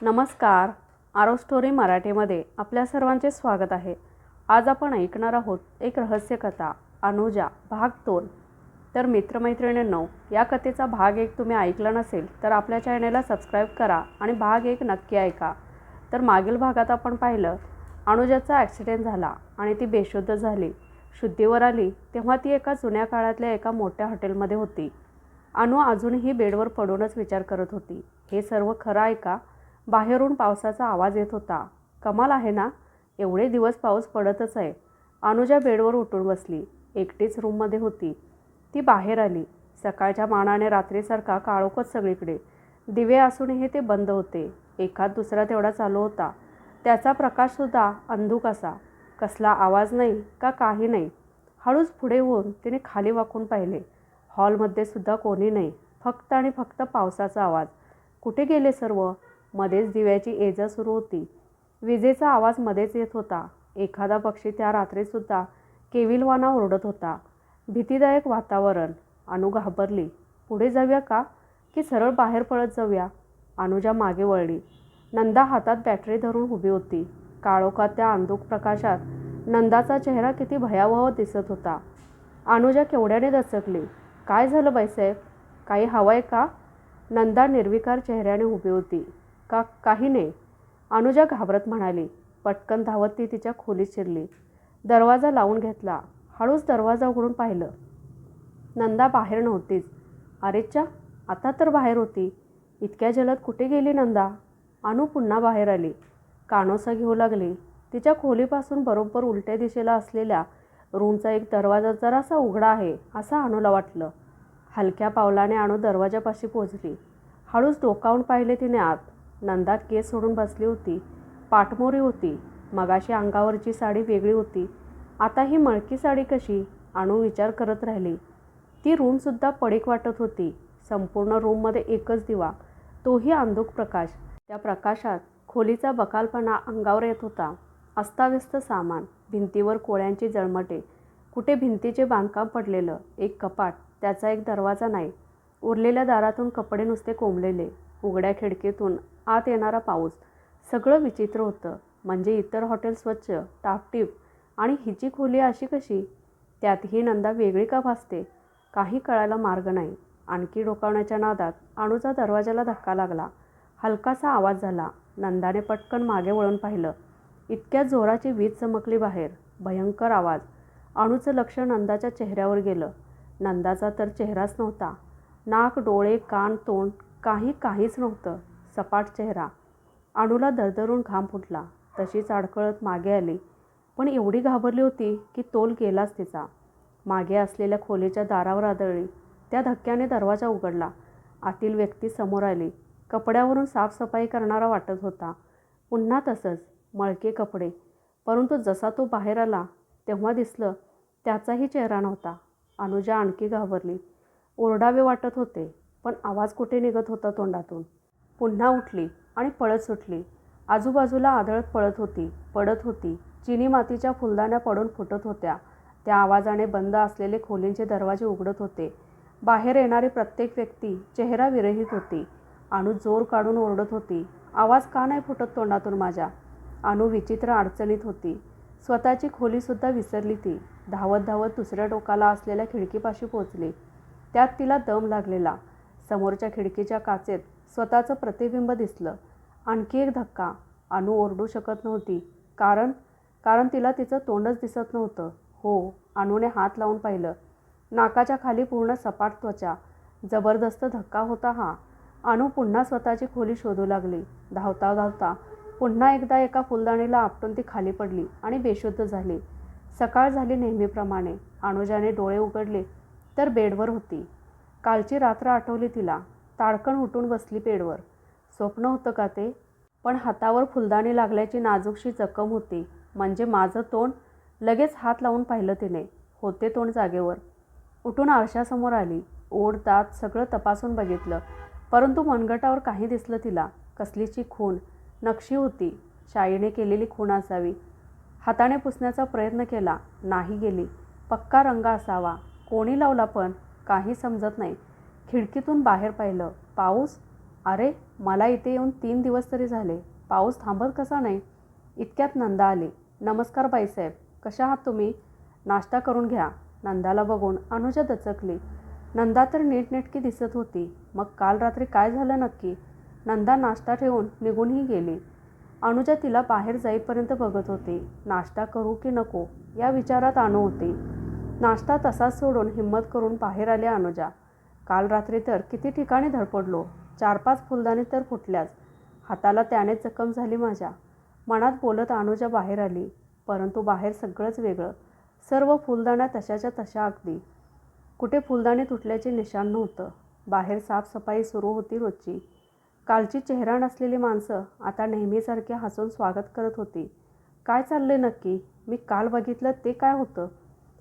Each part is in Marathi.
नमस्कार. आरव स्टोरी मराठीमध्ये आपल्या सर्वांचे स्वागत आहे. आज आपण ऐकणार आहोत एक रहस्यकथा, अनुजा भाग 2. तर मित्रमैत्रिणींनो, या कथेचा भाग 1 तुम्ही ऐकला नसेल तर आपल्या चॅनेलला सबस्क्राईब करा आणि भाग 1 नक्की ऐका. तर मागील भागात आपण पाहिलं, अनुजाचा ॲक्सिडेंट झाला आणि ती बेशुद्ध झाली. शुद्धीवर आली तेव्हा ती एका जुन्या काळातल्या एका मोठ्या हॉटेलमध्ये होती. अनु अजूनही बेडवर पडूनच विचार करत होती. हे सर्व खरं आहे का? बाहेरून पावसाचा आवाज येत होता. कमाल आहे ना, एवढे दिवस पाऊस पडतच आहे. अनुजा बेडवर उठून बसली. एकटीच रूममध्ये होती. ती बाहेर आली. सकाळच्या मानाने रात्रीसारखा काळोखच सगळीकडे. दिवे असूनही ते बंद होते. एखाद दुसरा तेवढा चालू होता. त्याचा प्रकाशसुद्धा अंधुक असा. कसला आवाज नाही का काही नाही. हळूच पुढे होऊन तिने खाली वाकून पाहिले. हॉलमध्ये सुद्धा कोणी नाही. फक्त आणि फक्त पावसाचा आवाज. कुठे गेले सर्व? मध्येच दिव्याची एजा सुरू होती. विजेचा आवाज मध्येच येत होता. एखादा पक्षी त्या रात्रीसुद्धा केविलवाना ओरडत होता. भीतीदायक वातावरण. अनु घाबरली. पुढे जाऊया का की सरळ बाहेर पळत जाऊया? अनुजा मागे वळली. नंदा हातात बॅटरी धरून उभी होती. काळोखात त्या अंधुक प्रकाशात नंदाचा चेहरा किती भयावह दिसत होता. अनुजा केवढ्याने दचकली. काय झालं बाईसाहेब? काही हवंय का? नंदा निर्विकार चेहऱ्याने उभी होती. काही नाही, अनुजा घाबरत म्हणाली. पटकन धावत ती तिच्या खोलीत शिरली. दरवाजा लावून घेतला. हळूच दरवाजा उघडून पाहिलं. नंदा बाहेर नव्हतीच. अरेच्चा, आता तर बाहेर होती. इतक्या जलद कुठे गेली नंदा? अनु पुन्हा बाहेर आली. कानोसा घेऊ लागली. तिच्या खोलीपासून बरोबर उलट्या दिशेला असलेल्या रूमचा एक दरवाजा जरासा उघडा आहे असं अनुला वाटलं. हलक्या पावलाने अनु दरवाजापाशी पोचली. हळूच डोकावून पाहिले तिने आत. नंदा केस सोडून बसली होती. पाठमोरी होती. मगाशी अंगावरची साडी वेगळी होती. आता ही मळकी साडी कशी? अनु विचार करत राहिली. ती रूमसुद्धा पडीक वाटत होती. संपूर्ण रूममध्ये एकच दिवा, तोही अंधुक प्रकाश. त्या प्रकाशात खोलीचा बकालपणा अंगावर येत होता. अस्ताव्यस्त सामान, भिंतीवर कोळ्यांची जळमटे, कुठे भिंतीचे बांधकाम पडलेलं, एक कपाट, त्याचा एक दरवाजा नाही. उरलेल्या दारातून कपडे नुसते कोंबलेले. उघड्या खिडकीतून आत येणारा पाऊस. सगळं विचित्र होतं. म्हणजे इतर हॉटेल स्वच्छ, टापटीप आणि हिची खोली अशी कशी? त्यातही नंदा वेगळी का भासते? काही कळायला मार्ग नाही. आणखी डोकावण्याच्या नादात अणूचा दरवाजाला धक्का लागला. हलकासा आवाज झाला. नंदाने पटकन मागे वळून पाहिलं. इतक्या जोराची वीज चमकली बाहेर. भयंकर आवाज. अणूचं लक्ष नंदाच्या चेहऱ्यावर गेलं. नंदाचा तर चेहराच नव्हता. नाक, डोळे, कान, तोंड काहीच नव्हतं. सपाट चेहरा. अणूला दरदरून घाम फुटला. तशीच अडखळत मागे आली. पण एवढी घाबरली होती की तोल गेलाच तिचा. मागे असलेल्या खोलीच्या दारावर आदळली. त्या धक्क्याने दरवाजा उघडला. आतील व्यक्ती समोर आली. कपड्यावरून साफसफाई करणारा वाटत होता. पुन्हा तसंच, मळके कपडे. परंतु जसा तो बाहेर आला तेव्हा दिसलं त्याचाही चेहरा नव्हता. अनुजा आणखी घाबरली. ओरडावे वाटत होते, पण आवाज कुठे निघत होता तोंडातून. पुन्हा उठली आणि पळत सुटली. आजूबाजूला आदळत पडत होती. चिनी मातीच्या फुलदाण्या पडून फुटत होत्या. त्या आवाजाने बंद असलेले खोलींचे दरवाजे उघडत होते. बाहेर येणारी प्रत्येक व्यक्ती चेहरा विरहित होती. अनु जोर काढून ओरडत होती. आवाज का नाही फुटत तोंडातून माझ्या? अनु विचित्र अडचणीत होती. स्वतःची खोलीसुद्धा विसरली ती. धावत धावत दुसऱ्या टोकाला असलेल्या खिडकीपाशी पोचली. त्यात तिला दम लागलेला. समोरच्या खिडकीच्या काचेत स्वतःचं प्रतिबिंब दिसलं. आणखी एक धक्का. अनु ओरडू शकत नव्हती. कारण तिला तिचं तोंडच दिसत नव्हतं. हो, अनुने हात लावून पाहिलं. नाकाच्या खाली पूर्ण सपाट त्वचा. जबरदस्त धक्का होता हा. अनु पुन्हा स्वतःची खोली शोधू लागली. धावता धावता पुन्हा एकदा एका फुलदाणीला आपटून ती खाली पडली आणि बेशुद्ध झाली. सकाळ झाली नेहमीप्रमाणे. अनुजाने डोळे उघडले तर बेडवर होती. कालची रात्र आठवली तिला. ताडकन उठून बसली बेडवर. स्वप्न होतं का ते? पण हातावर फुलदाणी लागल्याची नाजूकशी जखम होती. म्हणजे माझं तोंड? लगेच हात लावून पाहिलं तिने. होते तोंड जागेवर. उठून आरशासमोर आली. ओठ, दात सगळं तपासून बघितलं. परंतु मनगटावर काही दिसलं तिला. कसलीची खून. नक्षी होती. शाईने केलेली खून असावी. हाताने पुसण्याचा प्रयत्न केला. नाही गेली. पक्का रंग असावा. कोणी लावला पण? काही समजत नाही. खिडकीतून बाहेर पाहिलं. पाऊस. अरे, मला इथे येऊन 3 दिवस तरी झाले. पाऊस थांबत कसा नाही? इतक्यात नंदा आली. नमस्कार बाईसाहेब, कशा आहात तुम्ही? नाश्ता करून घ्या. नंदाला बघून अनुजा दचकली. नंदा तर नीटनेटकी दिसत होती. मग काल रात्री काय झालं नक्की? नंदा नाश्ता ठेवून निघूनही गेली. अनुजा तिला बाहेर जाईपर्यंत बघत होती. नाश्ता करू की नको या विचारात अनु होती. नाश्ता तसाच सोडून हिंमत करून बाहेर आली अनुजा. काल रात्री तर किती ठिकाणी धडपडलो. 4-5 फुलदाणी तर फुटल्याच. हाताला त्यानेच जखम झाली माझ्या. मनात बोलत अनुजा बाहेर आली. परंतु बाहेर सगळंच वेगळं. सर्व फुलदाण्या तशाच्या तशा अगदी. कुठे फुलदाणी तुटल्याचे निशाण नव्हतं. बाहेर साफसफाई सुरू होती रोजची. कालची चेहरा नसलेली माणसं आता नेहमीसारखे हसून स्वागत करत होती. काय चाललंय नक्की? मी काल बघितलं ते काय होतं?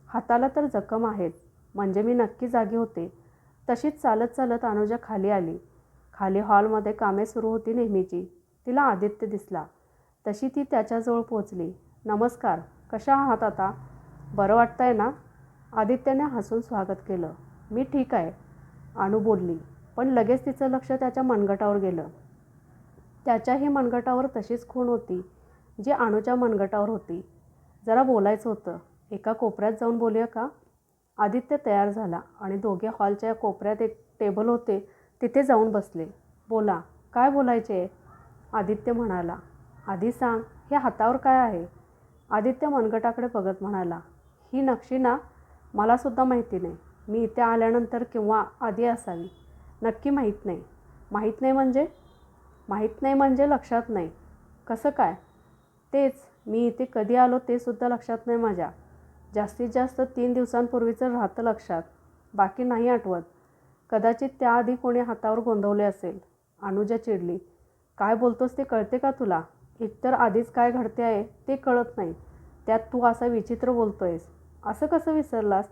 हाताला तर जखम आहेच, म्हणजे मी नक्की जागी होते. तशीच चालत चालत अनुजा खाली आली. खाली हॉलमध्ये कामे सुरू होती नेहमीची. तिला आदित्य दिसला. तशी ती त्याच्याजवळ पोचली. नमस्कार, कशा आहात आता? बरं वाटतंय ना? आदित्यने हसून स्वागत केलं. मी ठीक आहे, अनु बोलली. पण लगेच तिचं लक्ष त्याच्या मनगटावर गेलं. त्याच्याही मनगटावर तशीच खूण होती जी अनुच्या मनगटावर होती. जरा बोलायचं होतं. एका कोपऱ्यात जाऊन बोलूया का? आदित्य तयार झाला आणि दोघे हॉलच्या कोपऱ्यात एक टेबल होते तिथे जाऊन बसले. बोला, काय बोलायचे आहे? आदित्य म्हणाला. आधी सांग, हे हातावर काय आहे? आदित्य मनगटाकडे बघत म्हणाला. ही नक्षी ना? मलासुद्धा माहिती नाही. मी इथे आल्यानंतर किंवा आधी असावी. नक्की माहीत नाही. माहीत नाही म्हणजे? माहीत नाही म्हणजे लक्षात नाही. कसं काय? तेच, मी इथे कधी आलो ते सुद्धा लक्षात नाही माझ्या. जास्तीत जास्त 3 दिवसांपूर्वीचं राहतं लक्षात. बाकी नाही आठवत. कदाचित त्याआधी कोणी हातावर गोंधवले असेल. अनुजा चिडली. काय बोलतोस ते कळते का तुला? एकतर आधीच काय घडते आहे ते कळत नाही. त्यात तू असं विचित्र बोलतोयस. असं कसं विसरलास?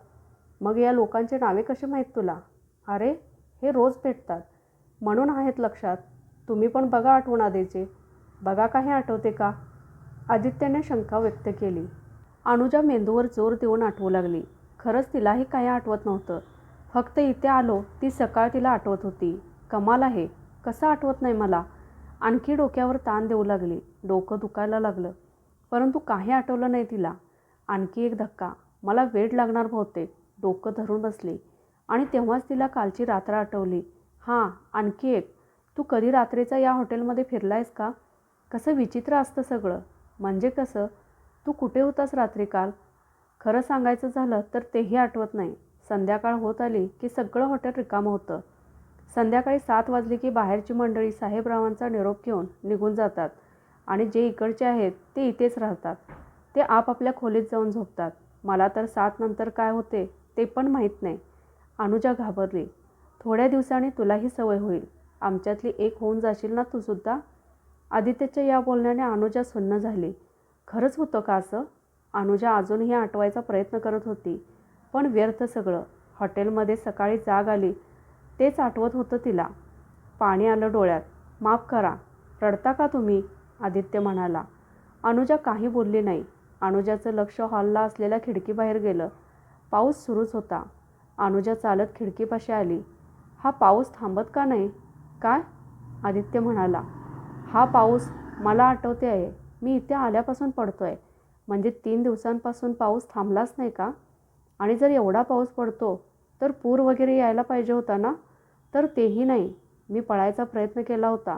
मग या लोकांची नावे कशी माहीत तुला? अरे, हे रोज भेटतात म्हणून आहेत लक्षात. तुम्ही पण बघा आठवण आधीचे. बघा काही आठवते का? आदित्यने शंका व्यक्त केली. अनुजा मेंदूवर जोर देऊन आठवू लागली. खरंच तिलाही काही आठवत नव्हतं. फक्त इथे आलो ती सकाळ तिला आठवत होती. कमाल आहे, कसं आठवत नाही मला? आणखी डोक्यावर ताण देऊ लागली. डोकं दुखायला लागलं. परंतु काही आठवलं नाही तिला. आणखी एक धक्का. मला वेड लागणार बहुतेक. डोकं धरून बसली आणि तेव्हाच तिला कालची रात्र आठवली. हां, आणखी एक. तू कधी रात्रीचा या हॉटेलमध्ये फिरलायस का? कसं विचित्र असतं सगळं. म्हणजे कसं? तू कुठे होतास रात्री काल? खरं सांगायचं झालं तर तेही आठवत नाही. संध्याकाळ होत आली की सगळं हॉटेल रिकामं होतं. संध्याकाळी 7 वाजली की बाहेरची मंडळी साहेबरावांचा निरोप घेऊन निघून जातात आणि जे इकडचे आहेत ते इथेच राहतात. ते आपापल्या खोलीत जाऊन झोपतात. मला तर 7 नंतर काय होते ते पण माहीत नाही. अनुजा घाबरली. थोड्या दिवसांनी तुलाही सवय होईल. आमच्यातली एक होऊन जाशील ना तू सुद्धा? आदित्यच्या या बोलण्याने अनुजा सुन्न झाली. खरंच होतं का असं? अनुजा अजूनही आठवायचा प्रयत्न करत होती. पण व्यर्थ सगळं. हॉटेलमध्ये सकाळी जाग आली तेच आठवत होतं तिला. पाणी आलं डोळ्यात. माफ करा, रडता का तुम्ही? आदित्य म्हणाला. अनुजा काही बोलली नाही. अनुजाचं लक्ष हॉलला असलेल्या खिडकीबाहेर गेलं. पाऊस सुरूच होता. अनुजा चालत खिडकीपाशी आली. हा पाऊस थांबत का नाही? काय? आदित्य म्हणाला. हा पाऊस मला आठवते आहे. मी इथे आल्यापासून पडतोय. म्हणजे 3 दिवसांपासून पाऊस थांबलाच नाही का? आणि जर एवढा पाऊस पडतो तर पूर वगैरे यायला पाहिजे होता ना? तर तेही नाही. मी पळायचा प्रयत्न केला होता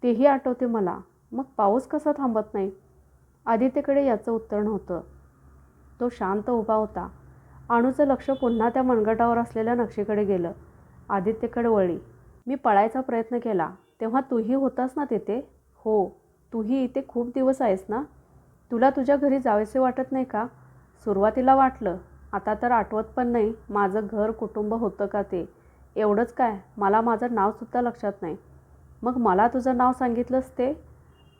तेही आठवते मला. मग पाऊस कसा थांबत नाही? आदित्यकडे याचं उत्तर नव्हतं. तो शांत उभा होता. अनुचं लक्ष पुन्हा त्या मनगटावर असलेल्या नक्षीकडे गेलं. आदित्यकडे वळली. मी पळायचा प्रयत्न केला तेव्हा तूही होतास ना तिथे? हो, तूही इथे खूप दिवस आहेस ना? तुला तुझ्या घरी जावेसे वाटत नाही का? सुरुवातीला वाटलं. आता तर आठवत पण नाही माझं घर कुटुंब होतं का ते. एवढंच काय, मला माझं नावसुद्धा लक्षात नाही. मग मला तुझं नाव सांगितलंस ते?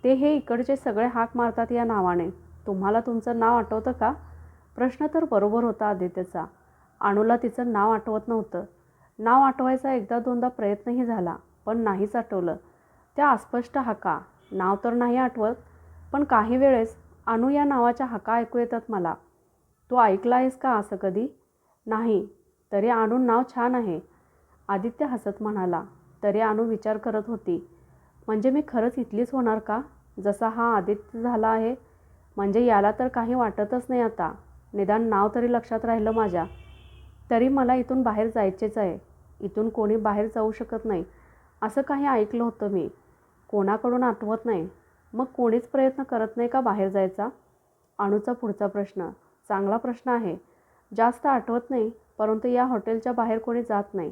ते हे इकडचे सगळे हाक मारतात या नावाने. तुम्हाला तुमचं नाव आठवतं का? प्रश्न तर बरोबर होता आदित्यचा. अनुला तिचं नाव आठवत नव्हतं. नाव आठवायचा एकदा दोनदा प्रयत्नही झाला पण नाहीच आठवलं. त्या अस्पष्ट हाका. नाव तर नाही आठवत पण काही वेळेस अनु या नावाच्या हाका ऐकू येतात मला. तू ऐकलं आहेस का असं कधी? नाही. तरी अनु नाव छान आहे. आदित्य हसत म्हणाला. तरी अनु विचार करत होती, म्हणजे मी खरंच इथलीच होणार का? जसा हा आदित्य झाला आहे. म्हणजे याला तर काही वाटतच नाही आता. निदान नाव तरी लक्षात राहिलं माझ्या. तरी मला इथून बाहेर जायचेच आहे. इथून कोणी बाहेर जाऊ शकत नाही असं काही ऐकलं होतं मी. कोणाकडून आठवत नाही. मग कोणीच प्रयत्न करत नाही का बाहेर जायचा? अणूचा पुढचा प्रश्न. चांगला प्रश्न आहे. जास्त आठवत नाही, परंतु या हॉटेलच्या बाहेर कोणी जात नाही.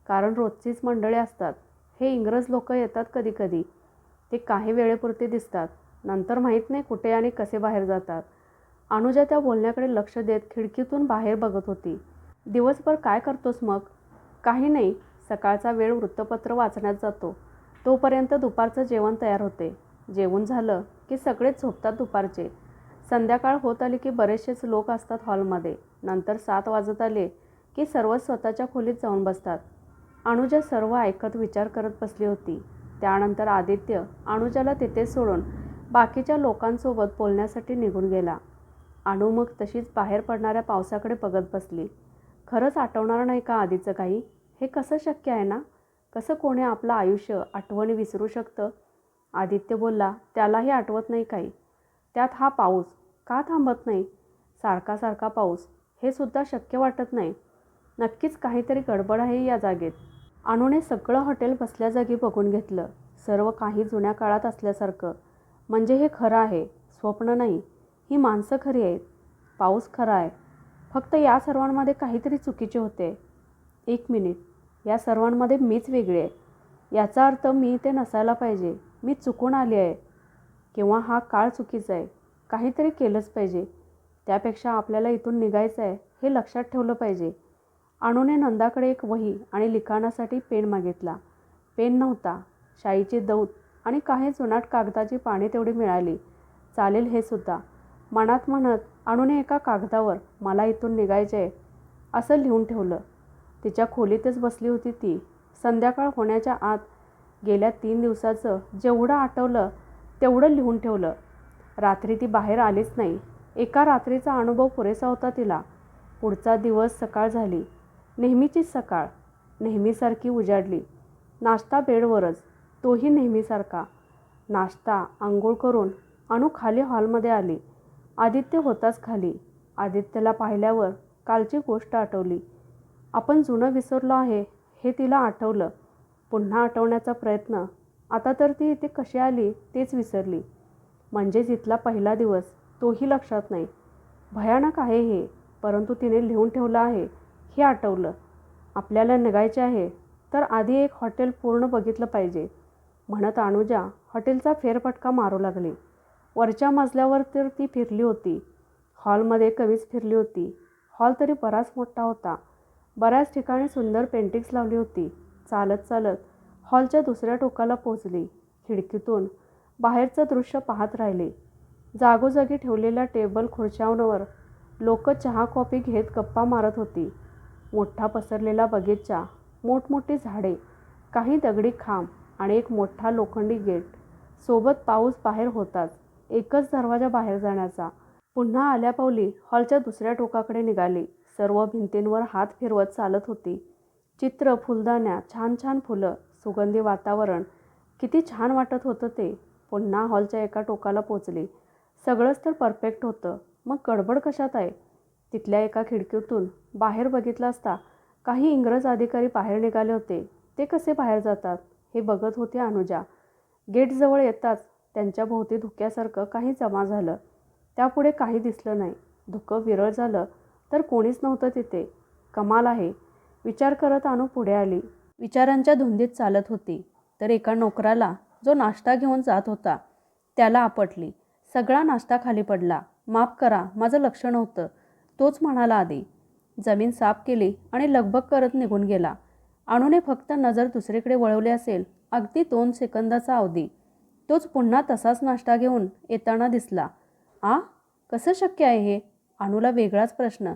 कारण रोजचीच मंडळी असतात. हे इंग्रज लोक येतात कधी कधी. ते काही वेळेपुरते दिसतात. नंतर माहीत नाही कुठे आणि कसे बाहेर जातात. अनुजा त्या बोलण्याकडे लक्ष देत खिडकीतून बाहेर बघत होती. दिवसभर काय करतोस मग? काही नाही. सकाळचा वेळ वृत्तपत्र वाचण्यात जातो. तोपर्यंत दुपारचं जेवण तयार होते. जेवण झालं की सगळेच झोपतात दुपारचे. संध्याकाळ होत आली की बरेचसेच लोक असतात हॉलमध्ये. नंतर 7 वाजत आले की सर्व स्वतःच्या खोलीत जाऊन बसतात. अनुजा सर्व ऐकत विचार करत बसली होती. त्यानंतर आदित्य अनुजाला तिथेच सोडून बाकीच्या लोकांसोबत बोलण्यासाठी निघून गेला. अनु मग तशीच बाहेर पडणाऱ्या पावसाकडे बघत बसली. खरंच आठवणार नाही का आधीचं काही? हे कसं शक्य आहे ना? कसं कोणी आपलं आयुष्य आठवणी विसरू शकतं? आदित्य बोलला, त्यालाही आठवत नाही काही. त्यात हा पाऊस का थांबत नाही? सारखा सारखा पाऊस. हे सुद्धा शक्य वाटत नाही. नक्कीच काहीतरी गडबड आहे या जागेत. अनुने सगळं हॉटेल बसल्या जागी बघून घेतलं. सर्व काही जुन्या काळात असल्यासारखं. म्हणजे हे खरं आहे. स्वप्न नाही. ही माणसं खरी आहेत. पाऊस खरा आहे. फक्त या सर्वांमध्ये काहीतरी चुकीचे होते. 1 मिनिट. या सर्वांमध्ये मीच वेगळी आहे. याचा अर्थ मी इथे नसायला पाहिजे. मी चुकून आली आहे. किंवा हा काळ चुकीचा आहे. काहीतरी केलंच पाहिजे. त्यापेक्षा आपल्याला इथून निघायचं आहे हे लक्षात ठेवलं पाहिजे. अनुने नंदाकडे एक वही आणि लिखाणासाठी पेन मागितला. पेन नव्हता. शाईची दौत आणि काही जुनाट कागदाची पाने तेवढी मिळाली. चालेल हे सुद्धा. मनात म्हणत अनुने एका कागदावर मला इथून निघायचे आहे असं लिहून ठेवलं. तिच्या खोलीतच बसली होती ती. संध्याकाळ होण्याच्या आत गेल्या 3 दिवसाचं जेवढं आठवलं तेवढं लिहून ठेवलं. रात्री ती बाहेर आलीच नाही. एका रात्रीचा अनुभव पुरेसा होता तिला. पुढचा दिवस सकाळ झाली. नेहमीचीच सकाळ. नेहमीसारखी उजाडली. नाश्ता बेडवरच. तोही नेहमीसारखा. नाश्ता, आंघोळ करून अनु खाली हॉलमध्ये आली. आदित्य होताच खाली. आदित्यला पाहिल्यावर कालची गोष्ट आठवली. आपण जुनं विसरलो आहे हे तिला आठवलं. पुन्हा आठवण्याचा प्रयत्न. आता तर ती इथे कशी आली तेच विसरली. म्हणजेच इथला पहिला दिवस तोही लक्षात नाही. भयानक आहे हे. परंतु तिने लिहून ठेवलं आहे हे आठवलं. आपल्याला निघायचे आहे तर आधी एक हॉटेल पूर्ण बघितलं पाहिजे म्हणत अनुजा हॉटेलचा फेरफटका मारू लागली. वरच्या मजल्यावर तर ती फिरली होती. हॉलमध्ये कमीच फिरली होती. हॉल तरी बराच मोठा होता. बऱ्याच ठिकाणी सुंदर पेंटिंग्स लावली होती. चालत चालत हॉलच्या दुसऱ्या टोकाला पोचली. खिडकीतून बाहेरचं दृश्य पाहत राहिली. जागोजागी ठेवलेल्या टेबल खुर्च्यांवर लोक चहा कॉफी घेत गप्पा मारत होती. मोठा पसरलेला बगीचा, मोठमोठी झाडे, काही दगडी खांब आणि एक मोठा लोखंडी गेट. सोबत पाऊस बाहेर होताच. एकच दरवाजा बाहेर जाण्याचा. पुन्हा आल्या पावली हॉलच्या दुसऱ्या टोकाकडे निघाली. सर्व भिंतींवर हात फिरवत चालत होती. चित्र, फुलदाण्या, छान छान फुलं, सुगंधी वातावरण. किती छान वाटत होतं ते. पुन्हा हॉलच्या एका टोकाला पोचली. सगळंच तर परफेक्ट होतं. मग गडबड कशात आहे? तिथल्या एका खिडकीतून बाहेर बघितलं असता काही इंग्रज अधिकारी बाहेर निघाले होते. ते कसे बाहेर जातात हे बघत होती अनुजा. गेटजवळ येताच त्यांच्या भोवती धुक्यासारखं काही जमा झालं. त्यापुढे काही दिसलं नाही. धुकं विरळ झालं तर कोणीच नव्हतं तिथे. कमाल आहे विचार करत अनु पुढे आली. विचारांच्या धुंदीत चालत होती तर एका नोकराला जो नाश्ता घेऊन जात होता त्याला आपटली. सगळा नाश्ता खाली पडला. माफ करा, माझं लक्ष नव्हतं, तोच म्हणाला आधी. जमीन साफ केली आणि लगबग करत निघून गेला. अनुने फक्त नजर दुसरीकडे वळवली असेल. अगदी 2 सेकंदाचा अवधी. तोच पुन्हा तसाच नाश्ता घेऊन येताना दिसला. कसं शक्य आहे हे? अनुला वेगळाच प्रश्न.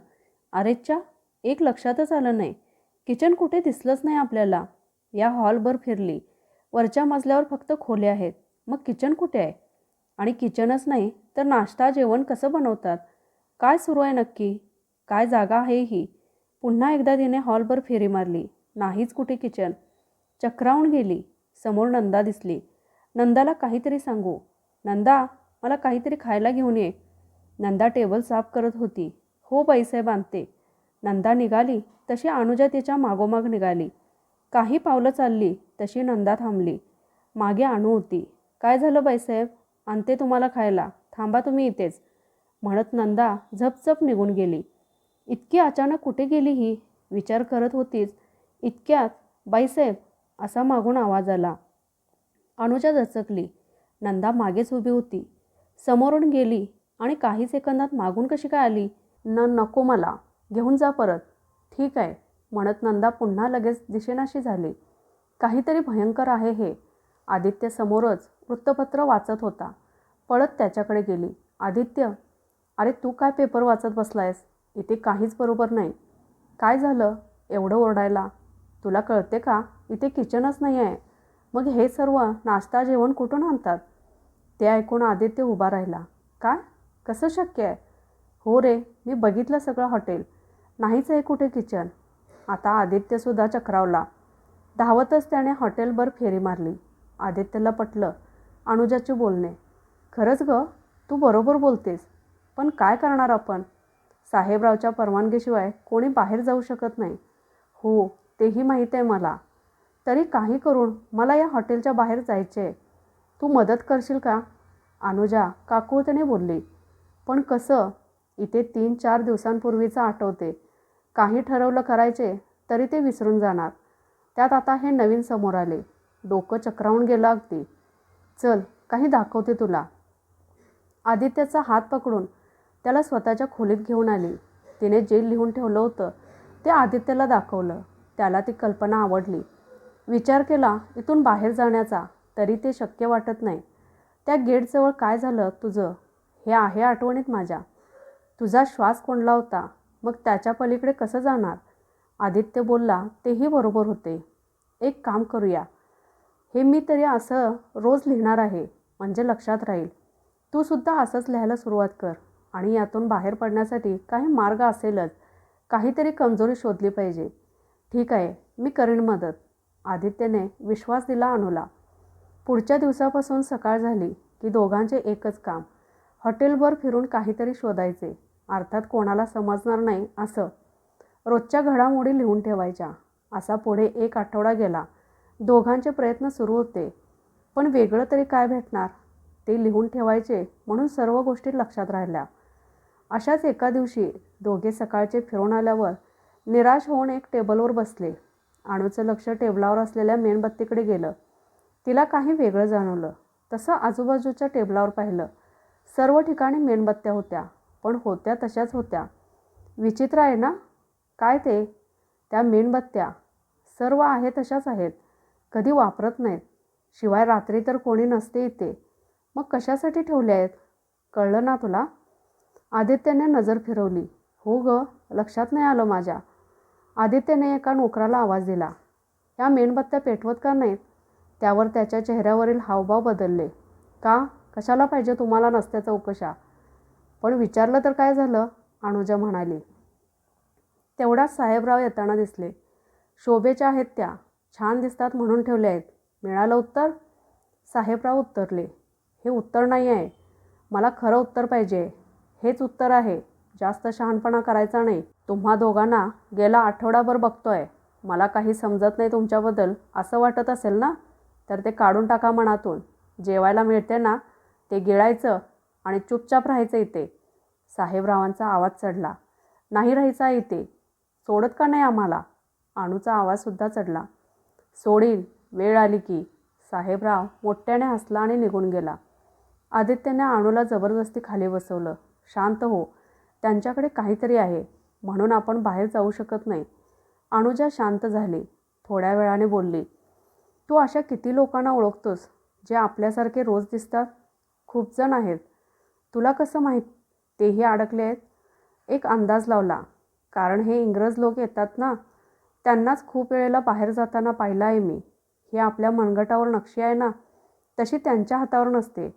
अरेच्चा, एक लक्षातच आलं नाही. किचन कुठे दिसलंच नाही आपल्याला. या हॉलभर फिरली. वरच्या मजल्यावर फक्त खोल्या आहेत. मग किचन कुठे आहे? आणि किचनच नाही तर नाश्ता जेवण कसं बनवतात? काय सुरू आहे नक्की? काय जागा आहे ही? पुन्हा एकदा तिने हॉलभर फेरी मारली. नाहीच कुठे किचन. चक्रावून गेली. समोर नंदा दिसली. नंदाला काहीतरी सांगू. नंदा, मला काहीतरी खायला घेऊन ये. नंदा टेबल साफ करत होती. हो बाईसाहेब, आणते. नंदा निघाली तशी अनुजा तिच्या मागोमाग निघाली. काही पावलं चालली तशी नंदा थांबली. मागे अनु होती. काय झालं बाईसाहेब? आणते तुम्हाला खायला, थांबा तुम्ही इथेच, म्हणत नंदा झपझप निघून गेली. इतकी अचानक कुठे गेली ही, विचार करत होतीच इतक्यात बाईसाहेब असा मागून आवाज आला. अनुजा दचकली. नंदा मागेच उभी होती. समोरून गेली आणि काही सेकंदात मागून कशी काय आली? नको मला, घेऊन जा परत. ठीक आहे, म्हणत नंदा पुन्हा लगेच दिसेनाशी झाली. काहीतरी भयंकर आहे हे. आदित्य समोरच वृत्तपत्र वाचत होता. पळत त्याच्याकडे गेली. आदित्य, अरे तू काय पेपर वाचत बसलायस? इथे काहीच बरोबर नाही. काय झालं एवढं ओरडायला? तुला कळते का? इथे किचनच नाही आहे. मग हे सर्व नाश्ता जेवण कुठून आणतात? ते ऐकून आदित्य उभा राहिला. काय? कसं शक्य आहे? हो रे, मी बघितलं सगळं हॉटेल, नाहीच आहे कुठे किचन. आता आदित्यसुद्धा चक्रावला. धावतच त्याने हॉटेलभर फेरी मारली. आदित्यला पटलं अनुजाचे बोलणे. खरंच ग, तू बरोबर बोलतेस. पण काय करणार आपण? साहेबरावच्या परवानगीशिवाय कोणी बाहेर जाऊ शकत नाही. हो, तेही माहीत आहे मला. तरी काही करून मला या हॉटेलच्या बाहेर जायचे आहे. तू मदत करशील का? अनुजा काकुळतेने बोलली. पण कसं? इथे 3-4 दिवसांपूर्वीचं आठवते. काही ठरवलं करायचे तरी ते विसरून जाणार. त्यात आता हे नवीन समोर आले. डोकं चक्रावून गेलं अगदी. चल, काही दाखवते तुला. आदित्याचा हात पकडून त्याला स्वतःच्या खोलीत घेऊन आली. तिने जे लिहून ठेवलं होतं ते आदित्यला दाखवलं. त्याला ती कल्पना आवडली. विचार केला इथून बाहेर जाण्याचा, तरी ते शक्य वाटत नाही. त्या गेटजवळ काय झालं तुझं? हे आहे आठवणीत माझ्या. तुझा श्वास कोंडला होता, मग त्याच्या पलीकडे कसं जाणार? आदित्य बोलला तेही बरोबर होते. एक काम करूया, हे मी तरी असं रोज लिहिणार आहे, म्हणजे लक्षात राहील. तू सुद्धा असंच लिहायला सुरुवात कर आणि यातून बाहेर पडण्यासाठी काही मार्ग असेलच. काहीतरी कमजोरी शोधली पाहिजे. ठीक आहे, मी करीन मदत. आदित्यने विश्वास दिला अनुला. पुढच्या दिवसापासून सकाळ झाली की दोघांचे एकच काम, हॉटेलभर फिरून काहीतरी शोधायचे. अर्थात कोणाला समजणार नाही असं. रोजच्या घडामोडी लिहून ठेवायच्या. असा पुढे 1 आठवडा गेला. दोघांचे प्रयत्न सुरू होते, पण वेगळं तरी काय भेटणार? ते लिहून ठेवायचे म्हणून सर्व गोष्टी लक्षात राहिल्या. अशाच एका दिवशी दोघे सकाळचे फिरून आल्यावर निराश होऊन एक टेबलवर बसले. अनुचं लक्ष टेबलावर असलेल्या मेणबत्तीकडे गेलं. तिला काही वेगळं जाणवलं. तसं आजूबाजूच्या टेबलावर पाहिलं. सर्व ठिकाणी मेणबत्त्या होत्या, पण होत्या तशाच होत्या. विचित्र आहे ना? काय ते? त्या मेणबत्त्या सर्व आहे तशाच आहेत. कधी वापरत नाहीत. शिवाय रात्री तर कोणी नसते इथे. मग कशासाठी ठेवल्या आहेत? कळलं ना तुला? आदित्यने नजर फिरवली. हो ग, लक्षात नाही आलं माझ्या. आदित्यने एका नोकराला आवाज दिला. या मेणबत्त्या पेटवत का नाहीत? त्यावर त्याच्या चेहऱ्यावरील हावभाव बदलले. का? कशाला पाहिजे तुम्हाला नसत्या चौकशा? पण विचारलं तर काय झालं? अनुजा म्हणाली. तेवढ्यात साहेबराव येताना दिसले. शोभेच्या आहेत त्या, छान दिसतात म्हणून ठेवल्या आहेत. मिळालं उत्तर? साहेबराव उत्तरले. हे उत्तर नाही आहे, मला खरं उत्तर पाहिजे. हेच उत्तर आहे. जास्त शहाणपणा करायचा नाही. तुम्हा दोघांना गेला आठवडाभर बघतोय. मला काही समजत नाही तुमच्याबद्दल असं वाटत असेल ना, तर ते काढून टाका मनातून. जेवायला मिळते ना, ते गिळायचं आणि चुपचाप राहायचं इथे. साहेबरावांचा आवाज चढला. नाही राहायचा इथे. सोडत का नाही आम्हाला? अनुचा आवाजसुद्धा चढला. सोडीन, वेळ आली की. साहेबराव मोठ्याने हसला आणि निघून गेला. आदित्यने अनुला जबरदस्ती खाली बसवलं. शांत हो, त्यांच्याकडे काहीतरी आहे, म्हणून आपण बाहेर जाऊ शकत नाही. अनुजा शांत झाली. थोड्या वेळाने बोलली. तू अशा किती लोकांना ओळखतोस जे आपल्यासारखे रोज दिसतात? खूप जण आहेत. तुला कसं माहीत तेही अडकले आहेत? एक अंदाज लावला. कारण हे इंग्रज लोक येतात ना, त्यांनाच खूप वेळेला बाहेर जाताना पाहिलं आहे मी. हे आपल्या मनगटावर नक्षी आहे ना, तशी त्यांच्या हातावर नसते.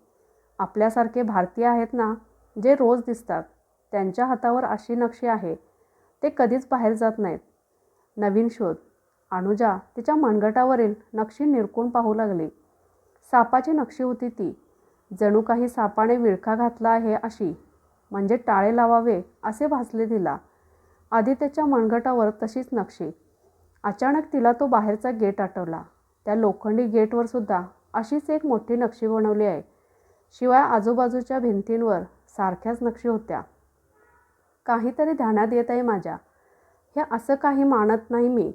आपल्यासारखे भारतीय आहेत ना, जे रोज दिसतात, त्यांच्या हातावर अशी नक्षी आहे. ते कधीच बाहेर जात नाहीत. नवीन शोध. अनुजा तिच्या मनगटावरील नक्षी निरखून पाहू लागली. सापाची नक्षी होती ती. जणू काही सापाने विळखा घातला आहे अशी, म्हणजे टाळे लावावे असे भासले तिला. आदित्यच्या मनगटावर तशीच नक्षी. अचानक तिला तो बाहेरचा गेट आठवला. त्या लोखंडी गेटवर सुद्धा अशीच एक मोठी नक्षी बनवली आहे. शिवाय आजूबाजूच्या भिंतींवर सारख्याच नक्षी होत्या. काहीतरी ध्यानात येत आहे माझ्या. हे असं काही मानत नाही मी,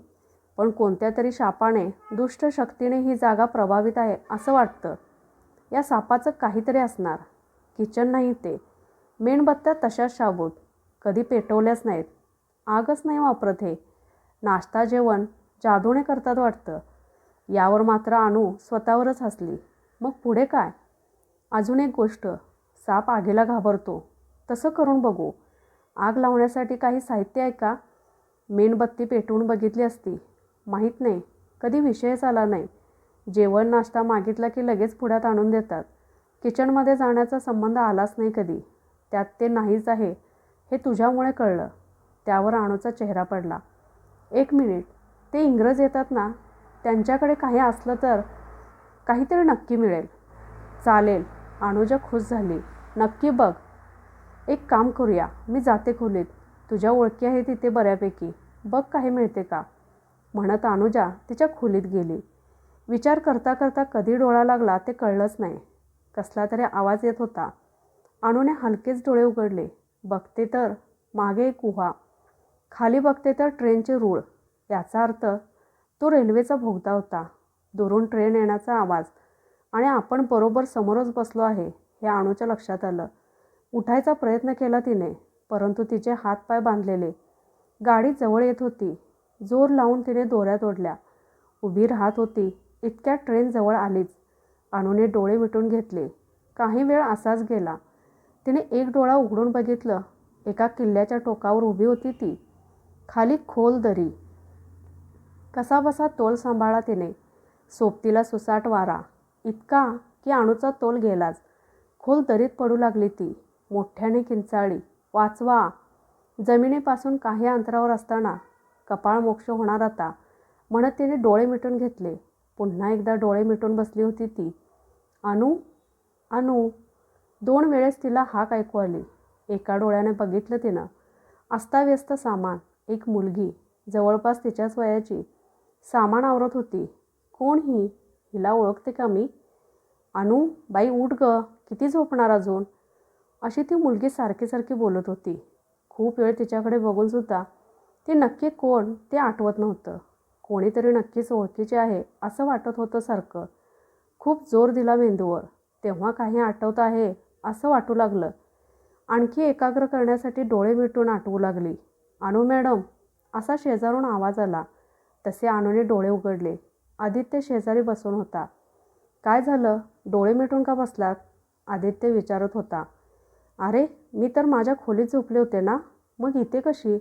पण कोणत्या तरी शापाने, दुष्ट शक्तीने ही जागा प्रभावित आहे असं वाटतं. या सापाचं काहीतरी असणार. किचन नाही ते. मेणबत्त्या तशाच शाबूत, कधी पेटवल्याच नाहीत. आगच नाही वापरत हे. नाश्ता जेवण जादूने करतात वाटतं. यावर मात्र अनु स्वतःवरच हसली. मग पुढे काय? अजून एक गोष्ट, साप आगीला घाबरतो. तसं करून बघू. आग लावण्यासाठी काही साहित्य आहे का? मेणबत्ती पेटवून बघितली असती. माहीत नाही, कधी विषयच आला नाही. जेवण नाश्ता मागितला की लगेच पुढ्यात आणून देतात. किचनमध्ये जाण्याचा संबंध आलाच नाही कधी. त्यात ते नाहीच आहे हे तुझ्यामुळे कळलं. त्यावर अणूचा चेहरा पडला. एक मिनिट, ते इंग्रज येतात ना, त्यांच्याकडे काही असलं तर काहीतरी नक्की मिळेल. चालेल, अनुजा खुश झाली. नक्की बघ. एक काम करूया, मी जाते खोलीत. तुझ्या ओळखी आहे तिथे बऱ्यापैकी. बघ काही मिळते का. म्हणत अनुजा तिच्या खोलीत गेली. विचार करता करता कधी डोळा लागला ते कळलंच नाही. कसला तरी आवाज येत होता. अनुने हलकेच डोळे उघडले. बघते तर मागे एक गुहा. खाली बघते तर ट्रेनचे रूळ. याचा अर्थ तो रेल्वेचा बोगदा होता. दुरून ट्रेन येण्याचा आवाज. आणि आपण बरोबर समोरच बसलो आहे हे अनुच्या लक्षात आलं. उठायचा प्रयत्न केला तिने, परंतु तिचे हातपाय बांधलेले. गाडी जवळ येत होती. जोर लावून तिने दोऱ्या तोडल्या. उभी राहत होती. इतक्यात ट्रेन जवळ आलीच. अनुने डोळे मिटून घेतले. काही वेळ असाच गेला. तिने एक डोळा उघडून बघितलं. एका किल्ल्याच्या टोकावर उभी होती ती. खाली खोल दरी. कसाबसा तोल सांभाळला तिने. सोबतीला सुसाट वारा. इतका की अनुचा तोल गेलाच. खोल दरीत पडू लागली ती. मोठ्याने किंचाळली, वाचवा. जमिनीपासून काही अंतरावर असताना कपाळ मोक्ष होणार आता म्हणत तिने डोळे मिटून घेतले. पुन्हा एकदा डोळे मिटून बसली होती ती. अनु, अनु. 2 वेळेस तिला हाक ऐकू आली. एका डोळ्याने बघितलं तिनं. अस्ताव्यस्त सामान. एक मुलगी, जवळपास तिच्याच वयाची, सामान आवरत होती. कोण ही? हिला ओळखते का मी? अनु, बाई उठ ग, किती झोपणार अजून? अशी ती मुलगी सारखी सारखी बोलत होती. खूप वेळ तिच्याकडे बघूनसुद्धा ती नक्की कोण ते आठवत नव्हतं. कोणीतरी नक्कीच ओळखीचे आहे असं वाटत होतं सारखं. खूप जोर दिला मेंदूवर. तेव्हा काही आठवत आहे असं वाटू लागलं. आणखी एकाग्र करण्यासाठी डोळे मिटून आठवू लागली. अनु मॅडम, असा शेजारून आवाज आला. तसे अनुने डोळे उघडले. आदित्य शेजारी बसून होता. काय झालं? डोळे मिटून का बसलात? आदित्य विचारत होता. अरे, मी तर माझ्या खोलीत झोपले होते ना, मग इथे कशी?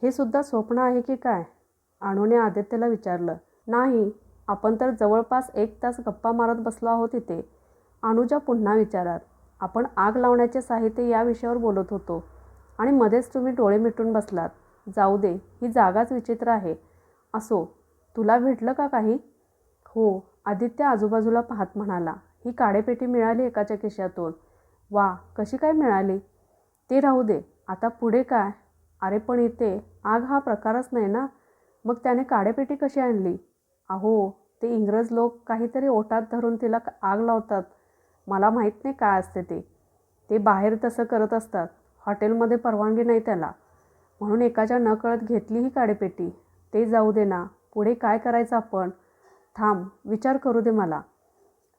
हे सुद्धा स्वप्न आहे की काय? अनुने आदित्यला विचारलं. नाही, आपण तर जवळपास 1 तास गप्पा मारत बसलो आहोत इथे. अनुजा पुन्हा विचारात. आपण आग लावण्याचे साहित्य या विषयावर बोलत होतो आणि मध्येच तुम्ही डोळे मिटून बसलात. जाऊ दे, ही जागाच विचित्र आहे. असो, तुला भेटलं का काही? हो, आदित्य आजूबाजूला पाहत म्हणाला. ही काडेपेटी मिळाली एकाच्या खिशातून. वा, कशी काय मिळाली? ते राहू दे, आता पुढे काय? अरे पण इथे आग हा प्रकारच नाही ना, मग त्याने काडेपेटी कशी आणली? अहो, ते इंग्रज लोक काहीतरी ओटात धरून तिला आग लावतात. मला माहीत नाही काय असते ते. ते बाहेर तसं करत असतात. हॉटेलमध्ये परवानगी नाही त्याला. म्हणून एकाच्या नकळत घेतली ही काडेपेटी. ते जाऊ दे ना, पुढे काय करायचं आपण? थांब, विचार करू दे मला.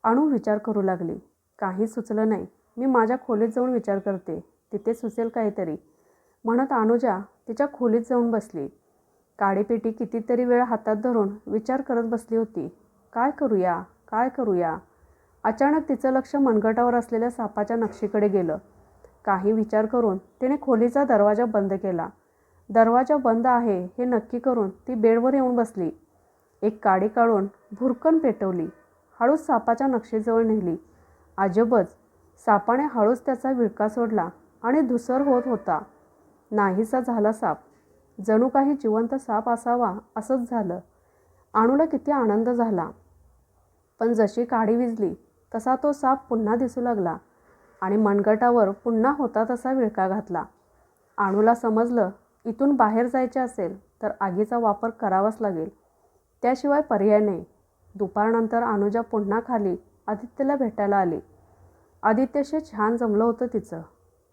अनु विचार करू लागली. काही सुचलं नाही. मी माझ्या खोलीत जाऊन विचार करते, तिथे सुचेल काहीतरी म्हणत अनुजा तिच्या खोलीत जाऊन बसली. काडेपेटी कितीतरी वेळ हातात धरून विचार करत बसली होती. काय करूया, काय करूया? अचानक तिचं लक्ष मनगटावर असलेल्या सापाच्या नक्षीकडे गेलं. काही विचार करून तिने खोलीचा दरवाजा बंद केला. दरवाजा बंद आहे हे नक्की करून ती बेडवर येऊन बसली. एक काडी काढून भुरकन पेटवली. हळूच सापाच्या नक्षीजवळ नेली. अजबच, सापाने हळूच त्याचा विळखा सोडला आणि धुसर होत होता. नाहीसा झाला साप. जणू काही जिवंत साप असावा असंच झालं. अणूला किती आनंद झाला. पण जशी काडी विझली तसा तो साप पुन्हा दिसू लागला आणि मनगटावर पुन्हा होता तसा विळखा घातला. अणूला समजलं, इथून बाहेर जायचे असेल तर आगीचा वापर करावाच लागेल, त्याशिवाय पर्याय नाही. दुपारनंतर अनुजा पुन्हा खाली आदित्यला भेटायला आली. आदित्यशी छान जमलं होतं तिचं.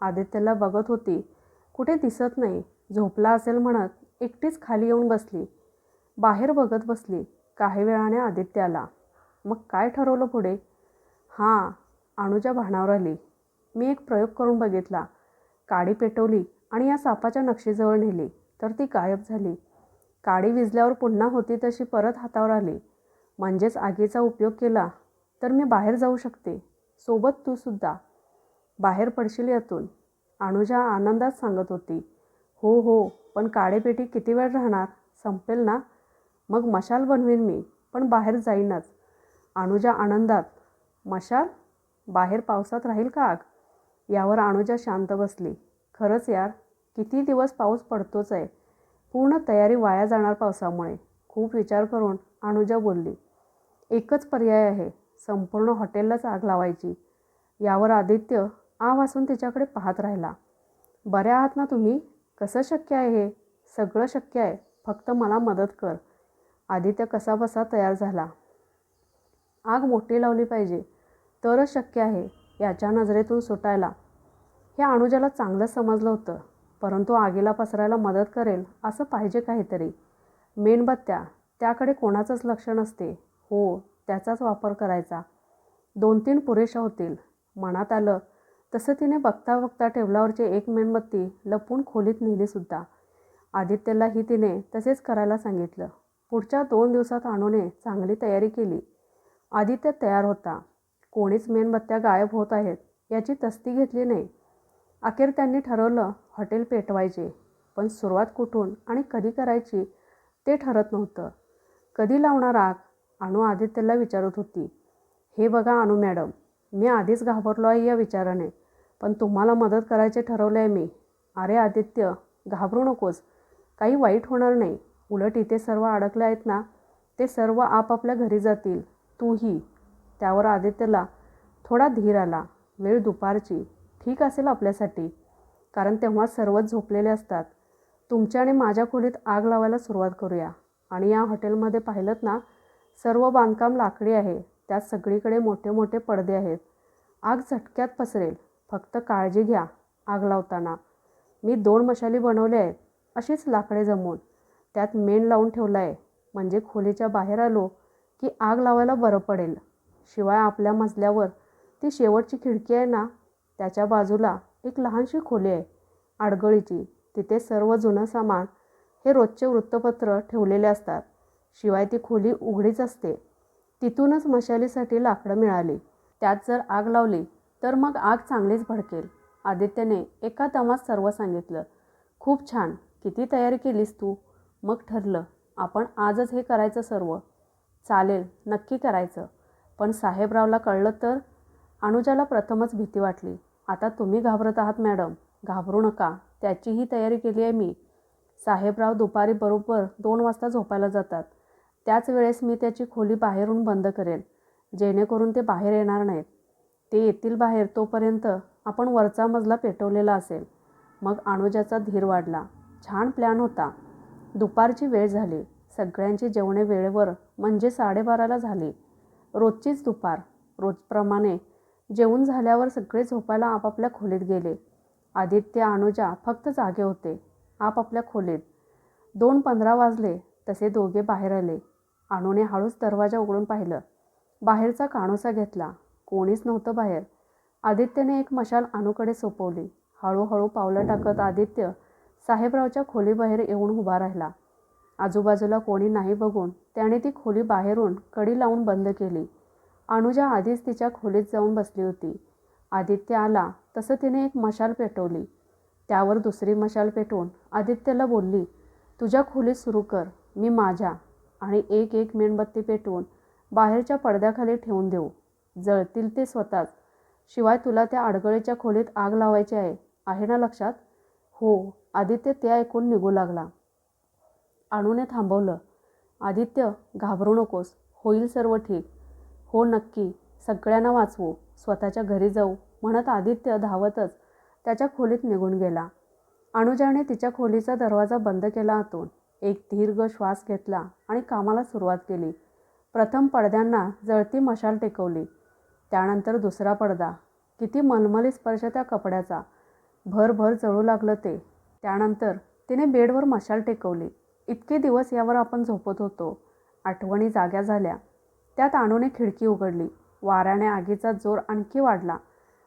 आदित्यला बघत होती, कुठे दिसत नाही. झोपला असेल म्हणत एकटीच खाली येऊन बसली. बाहेर बघत बसली. काही वेळाने आदित्य आला. मग काय ठरवलं पुढे? हां, अनुजा भानावर आली. मी एक प्रयोग करून बघितला. काडी पेटवली आणि या सापाच्या नक्षीजवळ नेली तर ती गायब झाली. काडी विझल्यावर पुन्हा होती तशी परत हातावर आली. म्हणजेच आगीचा उपयोग केला तर मी बाहेर जाऊ शकते, सोबत तू सुद्धा. बाहेर पडशील यातून, अनुजा आनंदात सांगत होती. हो हो, पण काडेपेटी किती वेळ राहणार? संपेल ना? मग मशाल बनवीन मी, पण बाहेर जाईनच. अनुजा आनंदात. मशाल? बाहेर पावसात राहील का आग? यावर अनुजा शांत बसली. खरंच यार, किती दिवस पाऊस पडतोच आहे. पूर्ण तयारी वाया जाणार पावसामुळे. खूप विचार करून अनुजा बोलली. एकच पर्याय आहे, संपूर्ण हॉटेललाच आग लावायची. यावर आदित्य आ वासून तिच्याकडे पाहत राहिला. बऱ्या आहात ना तुम्ही? कसं शक्य आहे हे? सगळं शक्य आहे, फक्त मला मदत कर. आदित्य कसाबसा तयार झाला. आग मोठी लावली पाहिजे तरच शक्य आहे याच्या नजरेतून सुटायला. हे अनुजाला चांगलं समजलं होतं, परंतु आगीला पसरायला मदत करेल असं पाहिजे काहीतरी. मेणबत्त्या, त्याकडे कोणाचंच लक्ष नसते. हो, त्याचाच वापर करायचा. 2-3 पुरेशा होतील. मनात आलं तसं तिने बघता बघता टेबलावरची एक मेणबत्ती लपून खोलीत नेलीसुद्धा. आदित्यलाही तिने तसेच करायला सांगितलं. पुढच्या 2 दिवसात अनुने चांगली तयारी केली. आदित्य तयार होता. कोणीच मेणबत्त्या गायब होत आहेत याची तस्ती घेतली नाही. अखेर त्यांनी ठरवलं हॉटेल पेटवायचे, पण सुरुवात कुठून आणि कधी करायची ते ठरत नव्हतं. कधी लावणार आग? अनु आदित्यला विचारत होती. हे बघा अनु मॅडम, मी आधीच घाबरलो आहे या विचाराने, पण तुम्हाला मदत करायचे ठरवले आहे मी. अरे आदित्य, घाबरू नकोस, काही वाईट होणार नाही. उलट इथे सर्व अडकले आहेत ना, ते सर्व आपापल्या घरी जातील, तूही. त्यावर आदित्यला थोडा धीर आला. वेळ दुपारची, ठीक असेल आपल्यासाठी, कारण तेव्हा सर्वच झोपलेले असतात. तुमच्या आणि माझ्या खोलीत आग लावायला सुरुवात करूया. आणि या हॉटेलमध्ये पाहिलंत ना, सर्व बांधकाम लाकडी आहे. त्यात सगळीकडे मोठे मोठे पडदे आहेत. आग झटक्यात पसरेल. फक्त काळजी घ्या आग लावताना. मी 2 मशाली बनवल्या आहेत, अशीच लाकडे जमवून. त्यात मेण लावून ठेवला आहे, म्हणजे खोलीच्या बाहेर आलो की आग लावायला बरं पडेल. शिवाय आपल्या मजल्यावर ती शेवटची खिडकी आहे ना, त्याच्या बाजूला एक लहानशी खोली आहे आडगळीची. तिथे सर्व जुनं सामान, हे रोजचे वृत्तपत्र ठेवलेले असतात. शिवाय ती खोली उघडीच असते. तिथूनच मशालीसाठी लाकडं मिळाली. त्यात जर आग लावली तर मग आग चांगलीच भडकेल. आदित्यने एका दमात सर्व सांगितलं. खूप छान, किती तयारी केलीस तू? मग ठरलं, आपण आजच हे करायचं सर्व. चालेल, नक्की करायचं. पण साहेबरावला कळलं तर? अनुजाला प्रथमच भीती वाटली. आता तुम्ही घाबरत आहात मॅडम, घाबरू नका, त्याचीही तयारी केली आहे मी. साहेबराव दुपारी बरोबर 2 वाजता झोपायला जातात. त्याच वेळेस मी त्याची खोली बाहेरून बंद करेल, जेणेकरून ते बाहेर येणार नाहीत. ते येतील बाहेर तोपर्यंत आपण वरचा मजला पेटवलेला असेल. मग अनुजाचा धीर वाढला. छान प्लॅन होता. दुपारची वेळ झाली. सगळ्यांची जेवणे वेळेवर, म्हणजे 12:30ला झाली. रोजचीच दुपार. रोजप्रमाणे जेवून झाल्यावर सगळे झोपायला आपापल्या खोलीत गेले. आदित्य, अनुजा फक्त जागे होते आपापल्या खोलीत. 2:15 वाजले तसे दोघे बाहेर आले. अनुने हळूच दरवाजा उघडून पाहिलं. बाहेरचा कानोसा घेतला. कोणीच नव्हतं बाहेर. आदित्यने एक मशाल अनुकडे सोपवली. हळूहळू पावलं टाकत आदित्य साहेबरावच्या खोलीबाहेर येऊन उभा राहिला. आजूबाजूला कोणी नाही बघून त्याने ती खोली बाहेरून कडी लावून बंद केली. अनुजा आधीच तिच्या खोलीत जाऊन बसली होती. आदित्य आला तसं तिने एक मशाल पेटवली. त्यावर दुसरी मशाल पेटवून आदित्यला बोलली, तुझ्या खोलीत सुरू कर, मी माझ्या. आणि एक एक मेणबत्ती पेटवून बाहेरच्या पडद्याखाली ठेवून देऊ. जळतील ते स्वतःच. शिवाय तुला त्या अडगळीच्या खोलीत आग लावायची आहे ना लक्षात? हो. आदित्य ते ऐकून निघू लागला. अनुने थांबवलं. आदित्य, घाबरू नकोस, होईल सर्व ठीक. हो नक्की, सगळ्यांना वाचवू, स्वतःच्या घरी जाऊ म्हणत आदित्य धावतच त्याच्या खोलीत निघून गेला. अनुजाने तिच्या खोलीचा दरवाजा बंद केला आतून. एक दीर्घ श्वास घेतला आणि कामाला सुरुवात केली. प्रथम पडद्यांना जळती मशाल टेकवली. त्यानंतर दुसरा पडदा. किती मलमली स्पर्श त्या कपड्याचा. भरभर जळू लागलं ते. त्यानंतर तिने बेडवर मशाल टेकवली. इतके दिवस यावर आपण झोपत होतो. आठवणी जाग्या झाल्या. त्यात अनुने खिडकी उघडली. वाऱ्याने आगीचा जोर आणखी वाढला.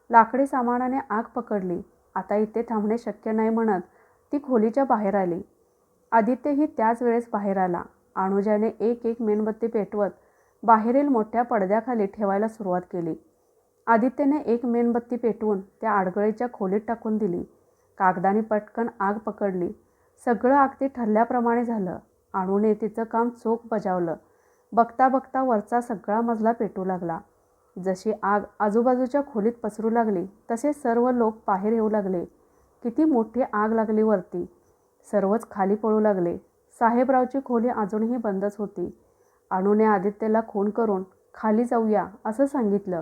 लाकडी सामानाने आग पकडली. आता इथे थांबणे शक्य नाही म्हणत ती खोलीच्या बाहेर आली. आदित्यही त्याच वेळेस बाहेर आला. अनुजाने एक एक मेणबत्ती पेटवत बाहेरील मोठ्या पडद्याखाली ठेवायला सुरुवात केली. आदित्यने एक मेणबत्ती पेटवून त्या आडगळीच्या खोलीत टाकून दिली. कागदाने पटकन आग पकडली. सगळं अगदी ठरल्याप्रमाणे झालं. अनुने तिचं काम चोख बजावलं. बघता बघता वरचा सगळा मजला पेटू लागला. जशी आग आजूबाजूच्या खोलीत पसरू लागली तसे सर्व लोक बाहेर येऊ लागले. किती मोठी आग लागली वरती. सर्वच खाली पळू लागले. साहेबरावची खोली अजूनही बंदच होती. अनुने आदित्यला खून करून खाली जाऊया असं सांगितलं.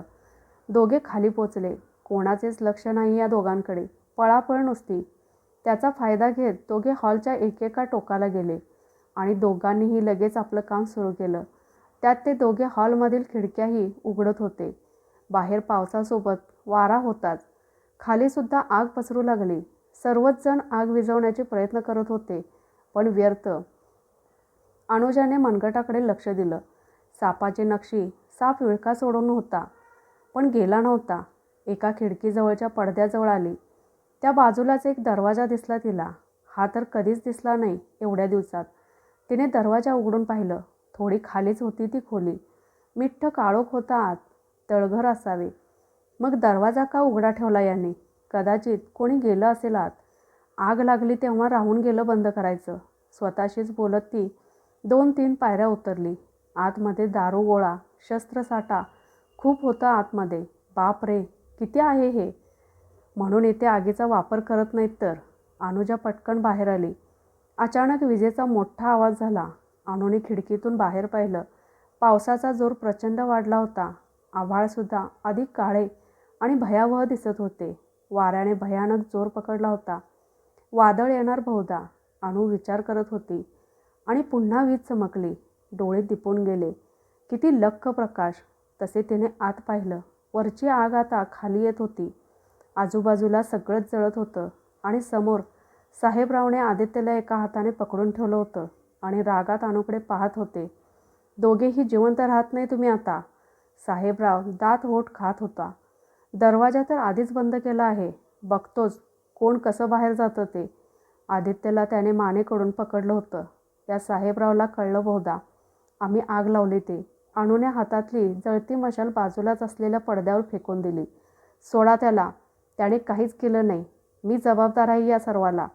दोघे खाली पोचले. कोणाचेच लक्ष नाही या दोघांकडे. पळापळ नुसती. त्याचा फायदा घेत दोघे हॉलच्या एकेका टोकाला गेले आणि दोघांनीही लगेच आपलं काम सुरू केलं. त्यात ते दोघे हॉलमधील खिडक्याही उघडत होते. बाहेर पावसासोबत वारा होताच. खालीसुद्धा आग पसरू लागली. सर्वच जण आग विझवण्याचे प्रयत्न करत होते, पण व्यर्थ. अनुजाने मनगटाकडे लक्ष दिलं. सापाची नक्षी साप विळखा सोडून होता, पण गेला नव्हता. एका खिडकीजवळच्या पडद्याजवळ आली. त्या बाजूलाच एक दरवाजा दिसला तिला. हा तर कधीच दिसला नाही एवढ्या दिवसात. तिने दरवाजा उघडून पाहिलं. थोडी खालीच होती ती खोली. मिठ्ठ काळोख होता आत. तळघर असावे. मग दरवाजा का उघडा ठेवला याने? कदाचित कोणी गेलं असेल आत. आग लागली तेव्हा राहून गेलं बंद करायचं. स्वतःशीच बोलत ती 2-3 पायऱ्या उतरली. आतमध्ये दारू गोळा, शस्त्रसाठा खूप होता आतमध्ये. बाप रे, किती आहे हे! म्हणून इथे आगीचा वापर करत नाहीत तर. अनुजा पटकन बाहेर आली. अचानक विजेचा मोठा आवाज झाला. अनुने खिडकीतून बाहेर पाहिलं. पावसाचा जोर प्रचंड वाढला होता. आभाळसुद्धा अधिक काळे आणि भयावह दिसत होते. वाऱ्याने भयानक जोर पकडला होता. वादळ येणार बहुधा, अनु विचार करत होती. आणि पुन्हा वीज चमकली. डोळे दिपून गेले. किती लख्ख प्रकाश. तसे तिने आत पाहिलं. वरची आग आता खाली येत होती. आजूबाजूला सगळंच जळत होतं आणि समोर साहेबरावने आदित्यला एका हाताने पकडून ठेवलं होतं आणि रागात अनुकडे पाहत होते. दोघेही जिवंत राहत नाही तुम्ही आता. साहेबराव दात ओठ खात होता. दरवाजा तर आधीच बंद केला आहे. बघतोच कोण कसं बाहेर जातं ते. आदित्यला त्याने मानेकडून पकडलं होतं. या साहेबरावला कळलं बहुधा आम्ही आग लावली ते. अनुने हातातली जळती मशाल बाजूलाच असलेल्या पडद्यावर फेकून दिली. सोडा त्याला. त्याने काहीच केलं नाही. मी जबाबदार आहे या सर्वाला,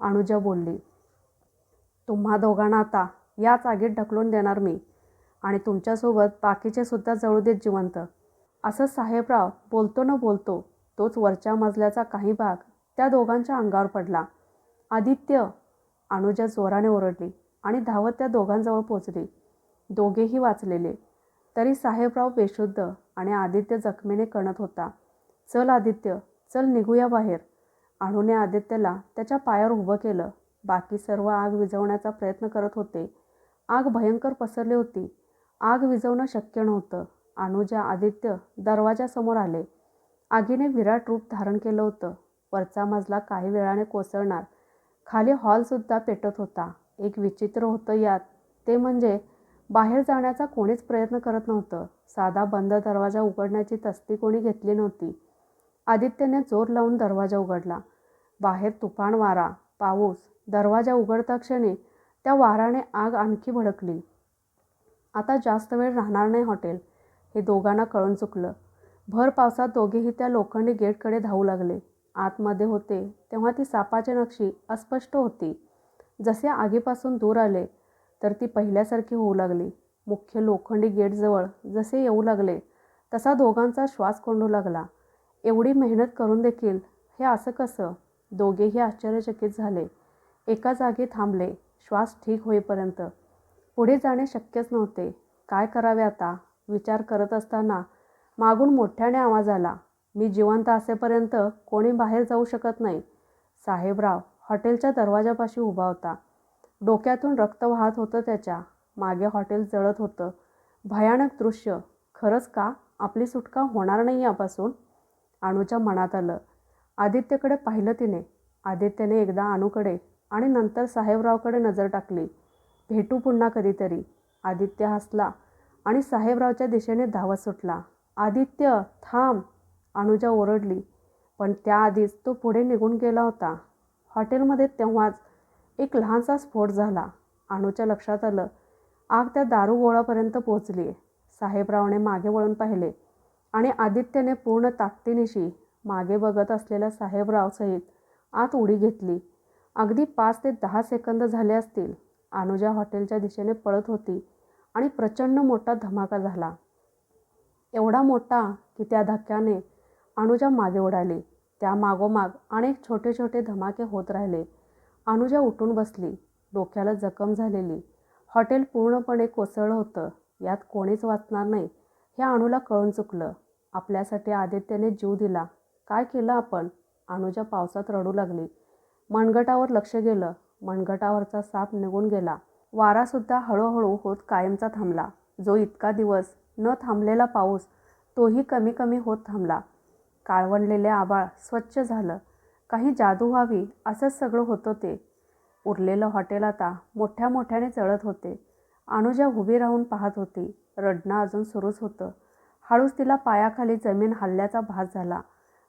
अनुजा बोलली. तुम्हा दोघांना आता याच आगीत ढकलून देणार मी आणि तुमच्यासोबत बाकीचे सुद्धा जळू देत जिवंत. असं साहेबराव बोलतो न बोलतो तोच वरच्या मजल्याचा काही भाग त्या दोघांच्या अंगावर पडला. आदित्य, अनुजा जोराने ओरडली आणि धावत त्या दोघांजवळ पोचली. दोघेही वाचलेले. तरी साहेबराव बेशुद्ध आणि आदित्य जखमेने कणत होता. चल आदित्य, चल निघूया बाहेर. अनुने आदित्यला त्याच्या पायावर उभं केलं. बाकी सर्व आग विझवण्याचा प्रयत्न करत होते. आग भयंकर पसरली होती. आग विझवणं शक्य नव्हतं. अनुजा, आदित्य दरवाजासमोर आले. आगीने विराट रूप धारण केलं होतं. वरचा मजला काही वेळाने कोसळणार. खाली हॉलसुद्धा पेटत होता. एक विचित्र होतं यात, ते म्हणजे बाहेर जाण्याचा कोणीच प्रयत्न करत नव्हतं. साधा बंद दरवाजा उघडण्याची तस्ती कोणी घेतली नव्हती. आदित्यने जोर लावून दरवाजा उघडला. बाहेर तुफान वारा, पाऊस. दरवाजा उघडता क्षणी त्या वाराने आग आणखी भडकली. आता जास्त वेळ राहणार नाही हॉटेल, हे दोघांना कळून चुकलं. भर पावसात दोघेही त्या लोखंडी गेटकडे धावू लागले. आतमध्ये होते तेव्हा ती सापाची नक्षी अस्पष्ट होती. जसे आगीपासून दूर आले तर ती पहिल्यासारखी होऊ लागली. मुख्य लोखंडी गेटजवळ जसे येऊ लागले तसा दोघांचा श्वास कोंडू लागला. एवढी मेहनत करून देखील हे असं कसं? दोघेही आश्चर्यचकित झाले. एका जागी थांबले, श्वास ठीक होईपर्यंत. पुढे जाणे शक्यच नव्हते. काय करावे आता विचार करत असताना मागून मोठ्याने आवाज आला. मी जिवंत असेपर्यंत कोणी बाहेर जाऊ शकत नाही. साहेबराव हॉटेलच्या दरवाजापाशी उभा होता. डोक्यातून रक्त वाहत होतं त्याच्या. मागे हॉटेल जळत होतं. भयानक दृश्य. खरंच का आपली सुटका होणार नाही यापासून? अणूच्या मनात आलं. आदित्यकडे पाहिलं तिने. आदित्यने एकदा अणूकडे आणि नंतर साहेबरावकडे नजर टाकली. भेटू पुन्हा कधीतरी. आदित्य हसला आणि साहेबरावच्या दिशेने धावत सुटला. आदित्य थांब, अनुजा ओरडली. पण त्याआधीच तो पुढे निघून गेला होता. हॉटेलमध्ये तेव्हाच एक लहानसा स्फोट झाला. अनुच्या लक्षात आलं, आग त्या दारू गोळापर्यंत पोहोचली आहे. साहेबरावने मागे वळून पाहिले आणि आदित्यने पूर्ण ताकदीनिशी मागे बघत असलेल्या साहेबरावसहित आत उडी घेतली. अगदी 5 ते 10 सेकंद झाले असतील. अनुजा हॉटेलच्या दिशेने पळत होती आणि प्रचंड मोठा धमाका झाला. एवढा मोठा की त्या धक्क्याने अनुजा मागे उडाली. त्या मागोमाग अनेक छोटे छोटे धमाके होत राहिले. अनुजा उठून बसली. डोक्याला जखम झालेली. हॉटेल पूर्णपणे कोसळलं होतं. यात कोणीच वाचणार नाही हे अनुला कळून चुकलं. आपल्यासाठी आदित्यने जीव दिला. काय केलं आपण? अनुजा पावसात रडू लागली. मनगटावर लक्ष गेलं. मनगटावरचा साप निघून गेला. वारासुद्धा हळूहळू होत कायमचा थांबला. जो इतका दिवस न थांबलेला पाऊस तोही कमी कमी होत थांबला. काळवंडलेले आभाळ स्वच्छ झालं. काही जादू व्हावी असंच सगळं होतं ते. उरलेलं हॉटेल आता मोठ्या मोठ्याने जळत होते. अनुजा उभी राहून पाहत होती. रडणं अजून सुरूच होतं. हळूच तिला पायाखाली जमीन हलल्याचा भास झाला.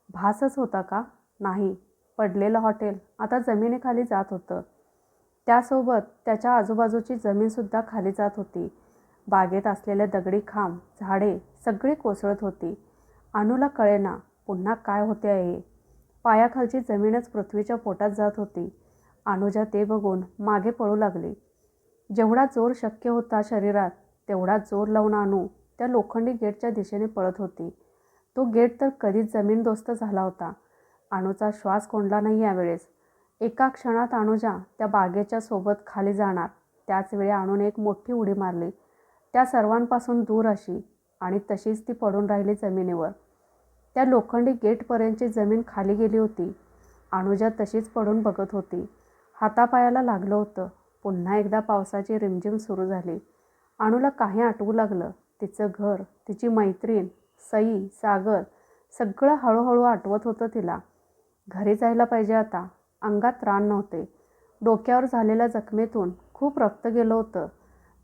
भासच होता का? नाही. पडलेलं हॉटेल आता जमिनीखाली जात होतं. त्यासोबत त्याच्या आजूबाजूची जमीनसुद्धा खाली जात होती. बागेत असलेले दगडी खांब, झाडे सगळी कोसळत होती. अनुला कळेना पुन्हा काय होते आहे. पायाखालची जमीनच पृथ्वीच्या पोटात जात होती. अनुजा ते बघून मागे पळू लागली. जेवढा जोर शक्य होता शरीरात तेवढा जोर लावून अनु त्या लोखंडी गेटच्या दिशेने पळत होती. तो गेट तर कधीच जमीनदोस्त झाला होता. अनुचा श्वास कोंडला नाही यावेळेस. एका क्षणात अनुजा त्या बागेच्या सोबत खाली जाणार. त्याचवेळी अनुने एक मोठी उडी मारली. त्या सर्वांपासून दूर अशी. आणि तशीच ती पडून राहिली जमिनीवर. त्या लोखंडी गेटपर्यंतची जमीन खाली गेली होती. अनुजा तशीच पडून बघत होती. हातापायाला लागलं होतं. पुन्हा एकदा पावसाची रिमझिम सुरू झाली. अनुला काही आठवू लागलं. तिचं घर, तिची मैत्रीण, सई, सागर सगळं हळूहळू आठवत होतं तिला. घरी जायला पाहिजे आता. अंगात रान नव्हते. डोक्यावर झालेल्या जखमेतून खूप रक्त गेलं होतं.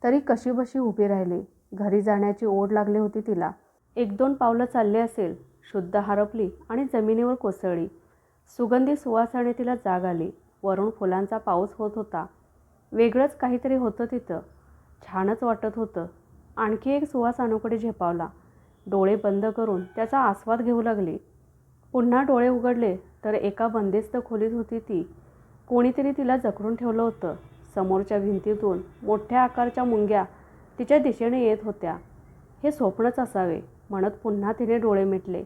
तरी कशीबशी उभी राहिली. घरी जाण्याची ओढ लागली होती तिला. 1-2 पावलं चालली असेल. शुद्ध हरपली आणि जमिनीवर कोसळली. सुगंधी सुवासाने तिला जाग आली. वरून फुलांचा पाऊस होत होता. वेगळंच काहीतरी होतं तिथं. छानच वाटत होतं. आणखी एक सुवास अनुकडे झेपावला. डोळे बंद करून त्याचा आस्वाद घेऊ लागली. पुन्हा डोळे उघडले तर एका बंदिस्त खोलीत होती ती. कोणीतरी तिला जखडून ठेवलं होतं. समोरच्या भिंतीतून मोठ्या आकारच्या मुंग्या तिच्या दिशेने येत होत्या. हे स्वप्नच असावे म्हणत पुन्हा तिने डोळे मिटले.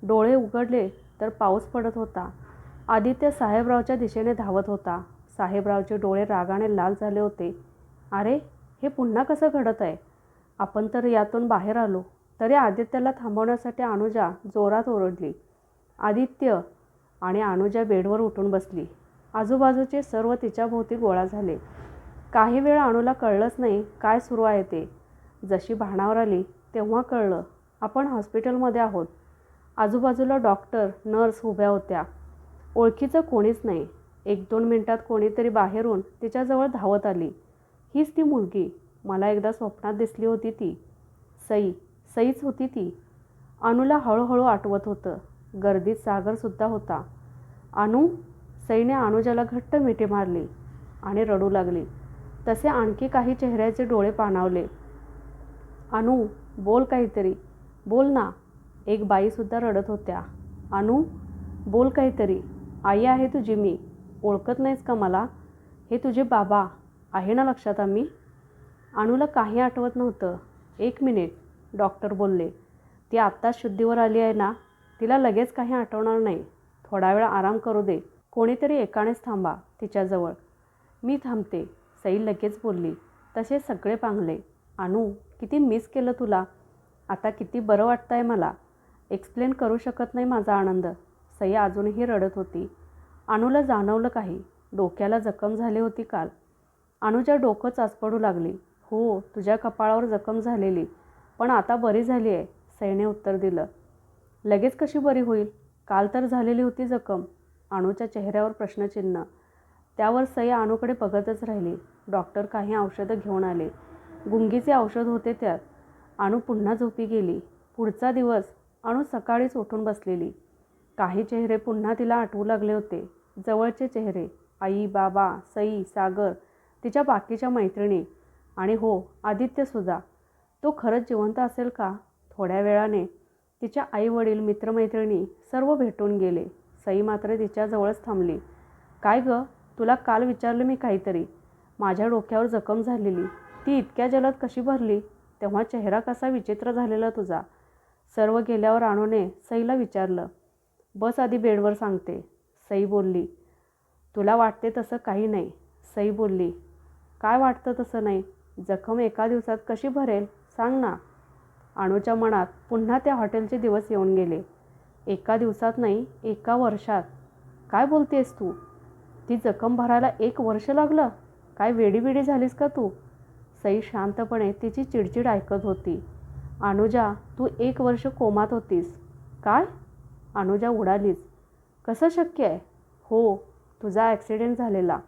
डोळे उघडले तर पाऊस पडत होता. आदित्य साहेबरावच्या दिशेने धावत होता. साहेबरावचे डोळे रागाने लाल झाले होते. अरे, हे पुन्हा कसं घडत आहे? आपण तर यातून बाहेर आलो. तरी आदित्यला थांबवण्यासाठी अनुजा जोरात ओरडली, आदित्य! आणि अनुजा बेडवर उठून बसली. आजूबाजूचे सर्व तिच्याभोवती गोळा झाले. काही वेळ अनुला कळलंच नाही काय सुरू आहे ते. जशी भानावर आली तेव्हा कळलं, आपण हॉस्पिटलमध्ये आहोत. आजूबाजूला डॉक्टर, नर्स उभ्या होत्या. ओळखीचं कोणीच नाही. 1-2 मिनिटात कोणीतरी बाहेरून तिच्याजवळ धावत आली. हीच ती मुलगी. मला एकदा स्वप्नात दिसली होती ती. सईच होती ती. अनुला हळूहळू आठवत होतं. गर्दीत सागरसुद्धा होता. अनु? सईने अनुजाला घट्ट मिठी मारली आणि रडू लागली. तसे आणखी काही चेहऱ्याचे डोळे पाणावले. अनु, बोल काहीतरी. बोल ना. एक बाईसुद्धा रडत होत्या. अनु, बोल काहीतरी. आई आहे तुझी मी. ओळखत नाहीस का मला? हे तुझे बाबा आहे ना लक्षात आम्ही? अनुला काही आठवत नव्हतं. 1 मिनिट, डॉक्टर बोलले. ती आत्ताच शुद्धीवर आली आहे ना. तिला लगेच काही आठवणार नाही. थोडा वेळ आराम करू दे. कोणीतरी एकानेच थांबा तिच्याजवळ. मी थांबते, सई लगेच बोलली. तसे सगळे पांगले. अनु, किती मिस केलं तुला. आता किती बरं वाटतं आहे मला. एक्सप्लेन करू शकत नाही माझा आनंद. सई अजूनही रडत होती. अनुला जाणवलं काही. डोक्याला जखम झाली होती काल. अनुच्या डोकं चाचपडू लागली. हो, तुझ्या कपाळावर जखम झालेली, पण आता बरी झाली आहे, सईने उत्तर दिलं. लगेच कशी बरी होईल? काल तर झालेली होती जखम. अनुच्या चेहऱ्यावर प्रश्नचिन्ह. त्यावर सई अनुकडे बघतच राहिली. डॉक्टर काही औषधं घेऊन आले. गुंगीचे औषध होते त्यात. अनु पुन्हा झोपी गेली. पुढचा दिवस अनु सकाळीच उठून बसलेली. काही चेहरे पुन्हा तिला आठवू लागले होते. जवळचे चेहरे, आई, बाबा, सई, सागर, तिच्या बाकीच्या मैत्रिणी आणि हो, आदित्यसुद्धा. तो खरंच जिवंत असेल का? थोड्या वेळाने तिच्या आई वडील, मित्रमैत्रिणी सर्व भेटून गेले. सई मात्र तिच्याजवळच थांबली. काय गं, तुला काल विचारलं मी काहीतरी. माझ्या डोक्यावर जखम झालेली, ती इतक्या जलद कशी भरली? तेव्हा चेहरा कसा विचित्र झालेला तुझा. सर्व गेल्यावर अनुने सईला विचारलं. बस आधी बेडवर सांगते, सई बोलली. तुला वाटते तसं काही नाही, सई बोलली. काय वाटतं तसं नाही? जखम एका दिवसात कशी भरेल सांग ना. अनुच्या मनात पुन्हा त्या हॉटेलचे दिवस येऊन गेले. एका दिवसात नाही, एका वर्षात. काय बोलतेस तू? ती जखम भरायला 1 वर्ष लागलं? काय वेडीबिडी झालीस का तू? सई शांतपणे तिची चिडचिड ऐकत होती. अनुजा, तू 1 वर्ष कोमात होतीस. काय? अनुजा उडालीच. कसं शक्य आहे? हो, तुझा ॲक्सिडेंट झालेला.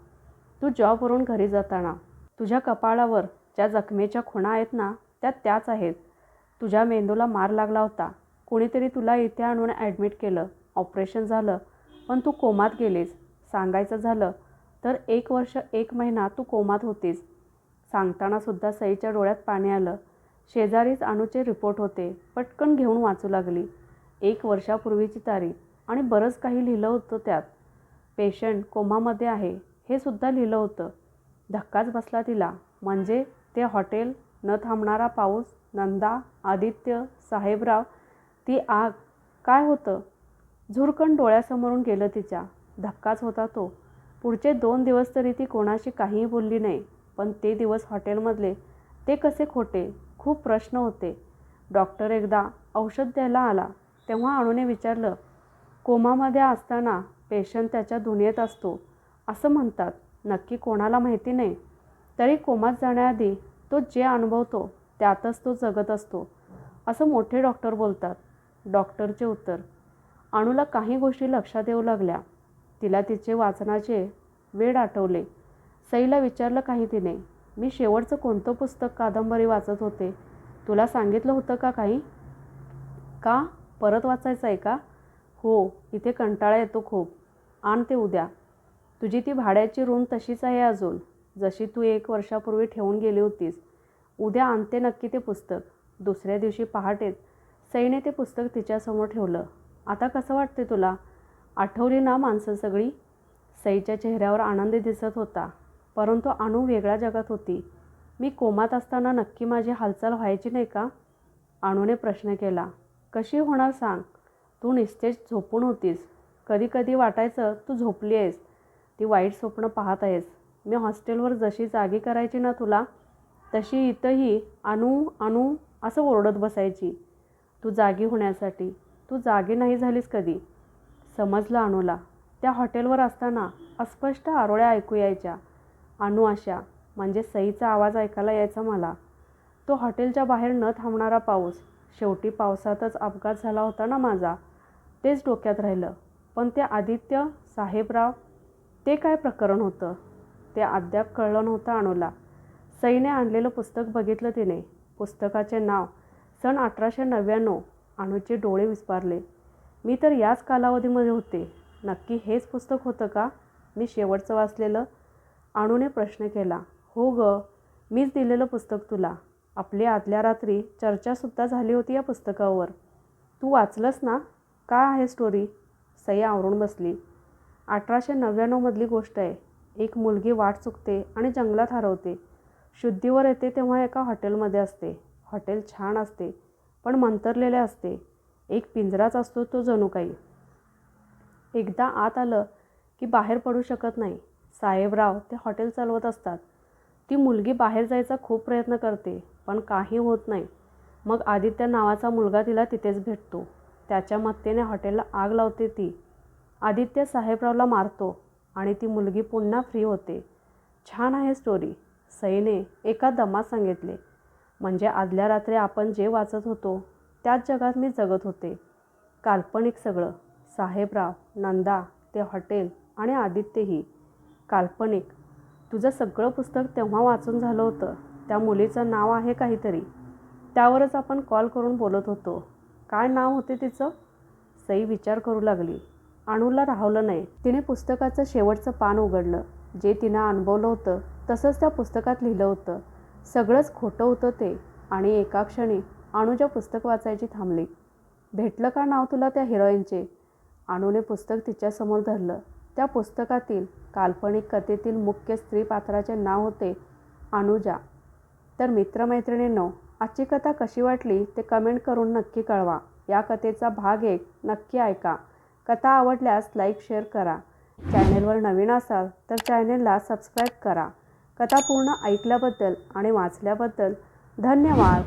तू जॉबवरून घरी जाताना. तुझ्या कपाळावर ज्या जखमेच्या खुणा आहेत ना, त्याच आहेत. तुझ्या मेंदूला मार लागला होता. कोणीतरी तुला इथे आणून ॲडमिट केलं. ऑपरेशन झालं, पण तू कोमात गेलीस. सांगायचं झालं तर 1 वर्ष 1 महिना तू कोमात होतीस. सांगतानासुद्धा सईच्या डोळ्यात पाणी आलं. शेजारीच अनुचे रिपोर्ट होते. पटकन घेऊन वाचू लागली. 1 वर्षापूर्वीची तारीख आणि बरंच काही लिहिलं होतं त्यात. पेशंट कोमामध्ये आहे हे सुद्धा लिहिलं होतं. धक्काच बसला तिला. म्हणजे ते हॉटेल, न थांबणारा पाऊस, नंदा, आदित्य, साहेबराव, ती आग, काय होतं? झुरकण डोळ्यासमोरून गेलं तिच्या. धक्काच होता तो. पुढचे 2 दिवस तरी ती कोणाशी काहीही बोलली नाही. पण ते दिवस हॉटेलमधले, ते कसे खोटे? खूप प्रश्न होते. डॉक्टर एकदा औषध द्यायला आला तेव्हा अनुने विचारलं, कोमामध्ये असताना पेशंट त्याच्या दुनियेत असतो असं म्हणतात. नक्की कोणाला माहिती नाही. तरी कोमात जाण्याआधी तो जे अनुभवतो त्यातच तो जगत असतो असं मोठे डॉक्टर बोलतात. डॉक्टरचे उत्तर. अनुला काही गोष्टी लक्षात येऊ लागल्या. तिला तिचे वाचनाचे वेड आठवले. सईला विचारलं काही तिने. मी शेवटचं कोणतं पुस्तक, कादंबरी वाचत होते? तुला सांगितलं होतं का काही? का? परत वाचायचं आहे का? हो, इथे कंटाळा येतो खूप. आण ते उद्या. तुझी ती भाड्याची रूम तशीच आहे अजून, जशी तू 1 वर्षापूर्वी ठेवून गेली होतीस. उद्या आणते नक्की ते पुस्तक. दुसऱ्या दिवशी पहाटेच सईने ते पुस्तक तिच्यासमोर ठेवलं. आता कसं वाटते तुला? आठवली ना माणसं सगळी? सईच्या चेहऱ्यावर आनंद दिसत होता. परंतु अनु वेगळ्या जगात होती. मी कोमात असताना नक्की माझी हालचाल व्हायची नाही का? अनुने प्रश्न केला. कशी होणार सांग? तू निस्तेज झोपून होतीस. कधी कधी वाटायचं तू झोपली आहेस, ती वाईट स्वप्न पाहत आहेस. मी हॉस्टेलवर जशी जागी करायची ना तुला, तशी इथंही अनु अनु असं ओरडत बसायची तू जागी होण्यासाठी. तू जागी नाही झालीस कधी. समजलं अनुला. त्या हॉटेलवर असताना अस्पष्ट आरोळ्या ऐकू यायच्या. अनु आशा म्हणजे सईचा आवाज ऐकायला यायचा मला. तो हॉटेलच्या बाहेर न थांबणारा पाऊस. शेवटी पावसातच अपघात झाला होता ना माझा, तेच डोक्यात राहिलं. पण ते आदित्य, साहेबराव, ते काय प्रकरण होतं ते अद्याप कळलं नव्हतं अनुला. सईने आणलेलं पुस्तक बघितलं तिने. पुस्तकाचे नाव सन 1899. अनुचे डोळे विस्पारले. मी तर याच कालावधीमध्ये होते. नक्की हेच पुस्तक होतं का मी शेवटचं वाचलेलं? अनुने प्रश्न केला. हो ग, मीच दिलेलं पुस्तक तुला. आपली आदल्या रात्री चर्चासुद्धा झाली होती या पुस्तकावर. तू वाचलंस ना? काय आहे स्टोरी? सई आवरून बसली. 1899 गोष्ट आहे. एक मुलगी वाट चुकते आणि जंगलात हरवते. शुद्धीवर येते तेव्हा एका हॉटेलमध्ये असते. हॉटेल छान असते, पण मंतरलेले असते. एक पिंजराच असतो तो जणू काही. एकदा आत आलं की बाहेर पडू शकत नाही. साहेबराव ते हॉटेल चालवत असतात. ती मुलगी बाहेर जायचा खूप प्रयत्न करते, पण काही होत नाही. मग आदित्य नावाचा मुलगा तिला तिथेच भेटतो. त्याच्या मत्तेने हॉटेलला आग लावते ती. आदित्य साहेबरावला मारतो आणि ती मुलगी पुन्हा फ्री होते. छान आहे स्टोरी, सईने एका दमात सांगितले. म्हणजे आदल्या रात्री आपण जे वाचत होतो त्याच जगात मी जगत होते. काल्पनिक सगळं. साहेबराव, नंदा, ते हॉटेल आणि आदित्यही काल्पनिक. तुझं सगळं पुस्तक तेव्हा वाचून झालं होतं. त्या मुलीचं नाव आहे काहीतरी. त्यावरच आपण कॉल करून बोलत होतो. काय नाव होते तिचं? सई विचार करू लागली. अणूला राहवलं नाही. तिने पुस्तकाचं शेवटचं पान उघडलं. जे तिनं अनुभवलं होतं तसंच त्या पुस्तकात लिहिलं होतं. सगळंच खोटं होतं ते. आणि एका क्षणी अणूच्या पुस्तक वाचायची थांबली. भेटलं का नाव तुला त्या हिरोईनचे? अणूने पुस्तक तिच्यासमोर धरलं. त्या पुस्तकातील काल्पनिक कथेतील मुख्य स्त्री पात्राचे नाव होते अनुजा. तर मित्रमैत्रिणींनो, आजची कथा कशी वाटली ते कमेंट करून नक्की कळवा. या कथेचा भाग 1 नक्की ऐका. कथा आवडल्यास लाईक शेअर करा. चॅनेलवर नवीन असाल तर चॅनेलला सबस्क्राईब करा. कथा पूर्ण ऐकल्याबद्दल आणि वाचल्याबद्दल धन्यवाद.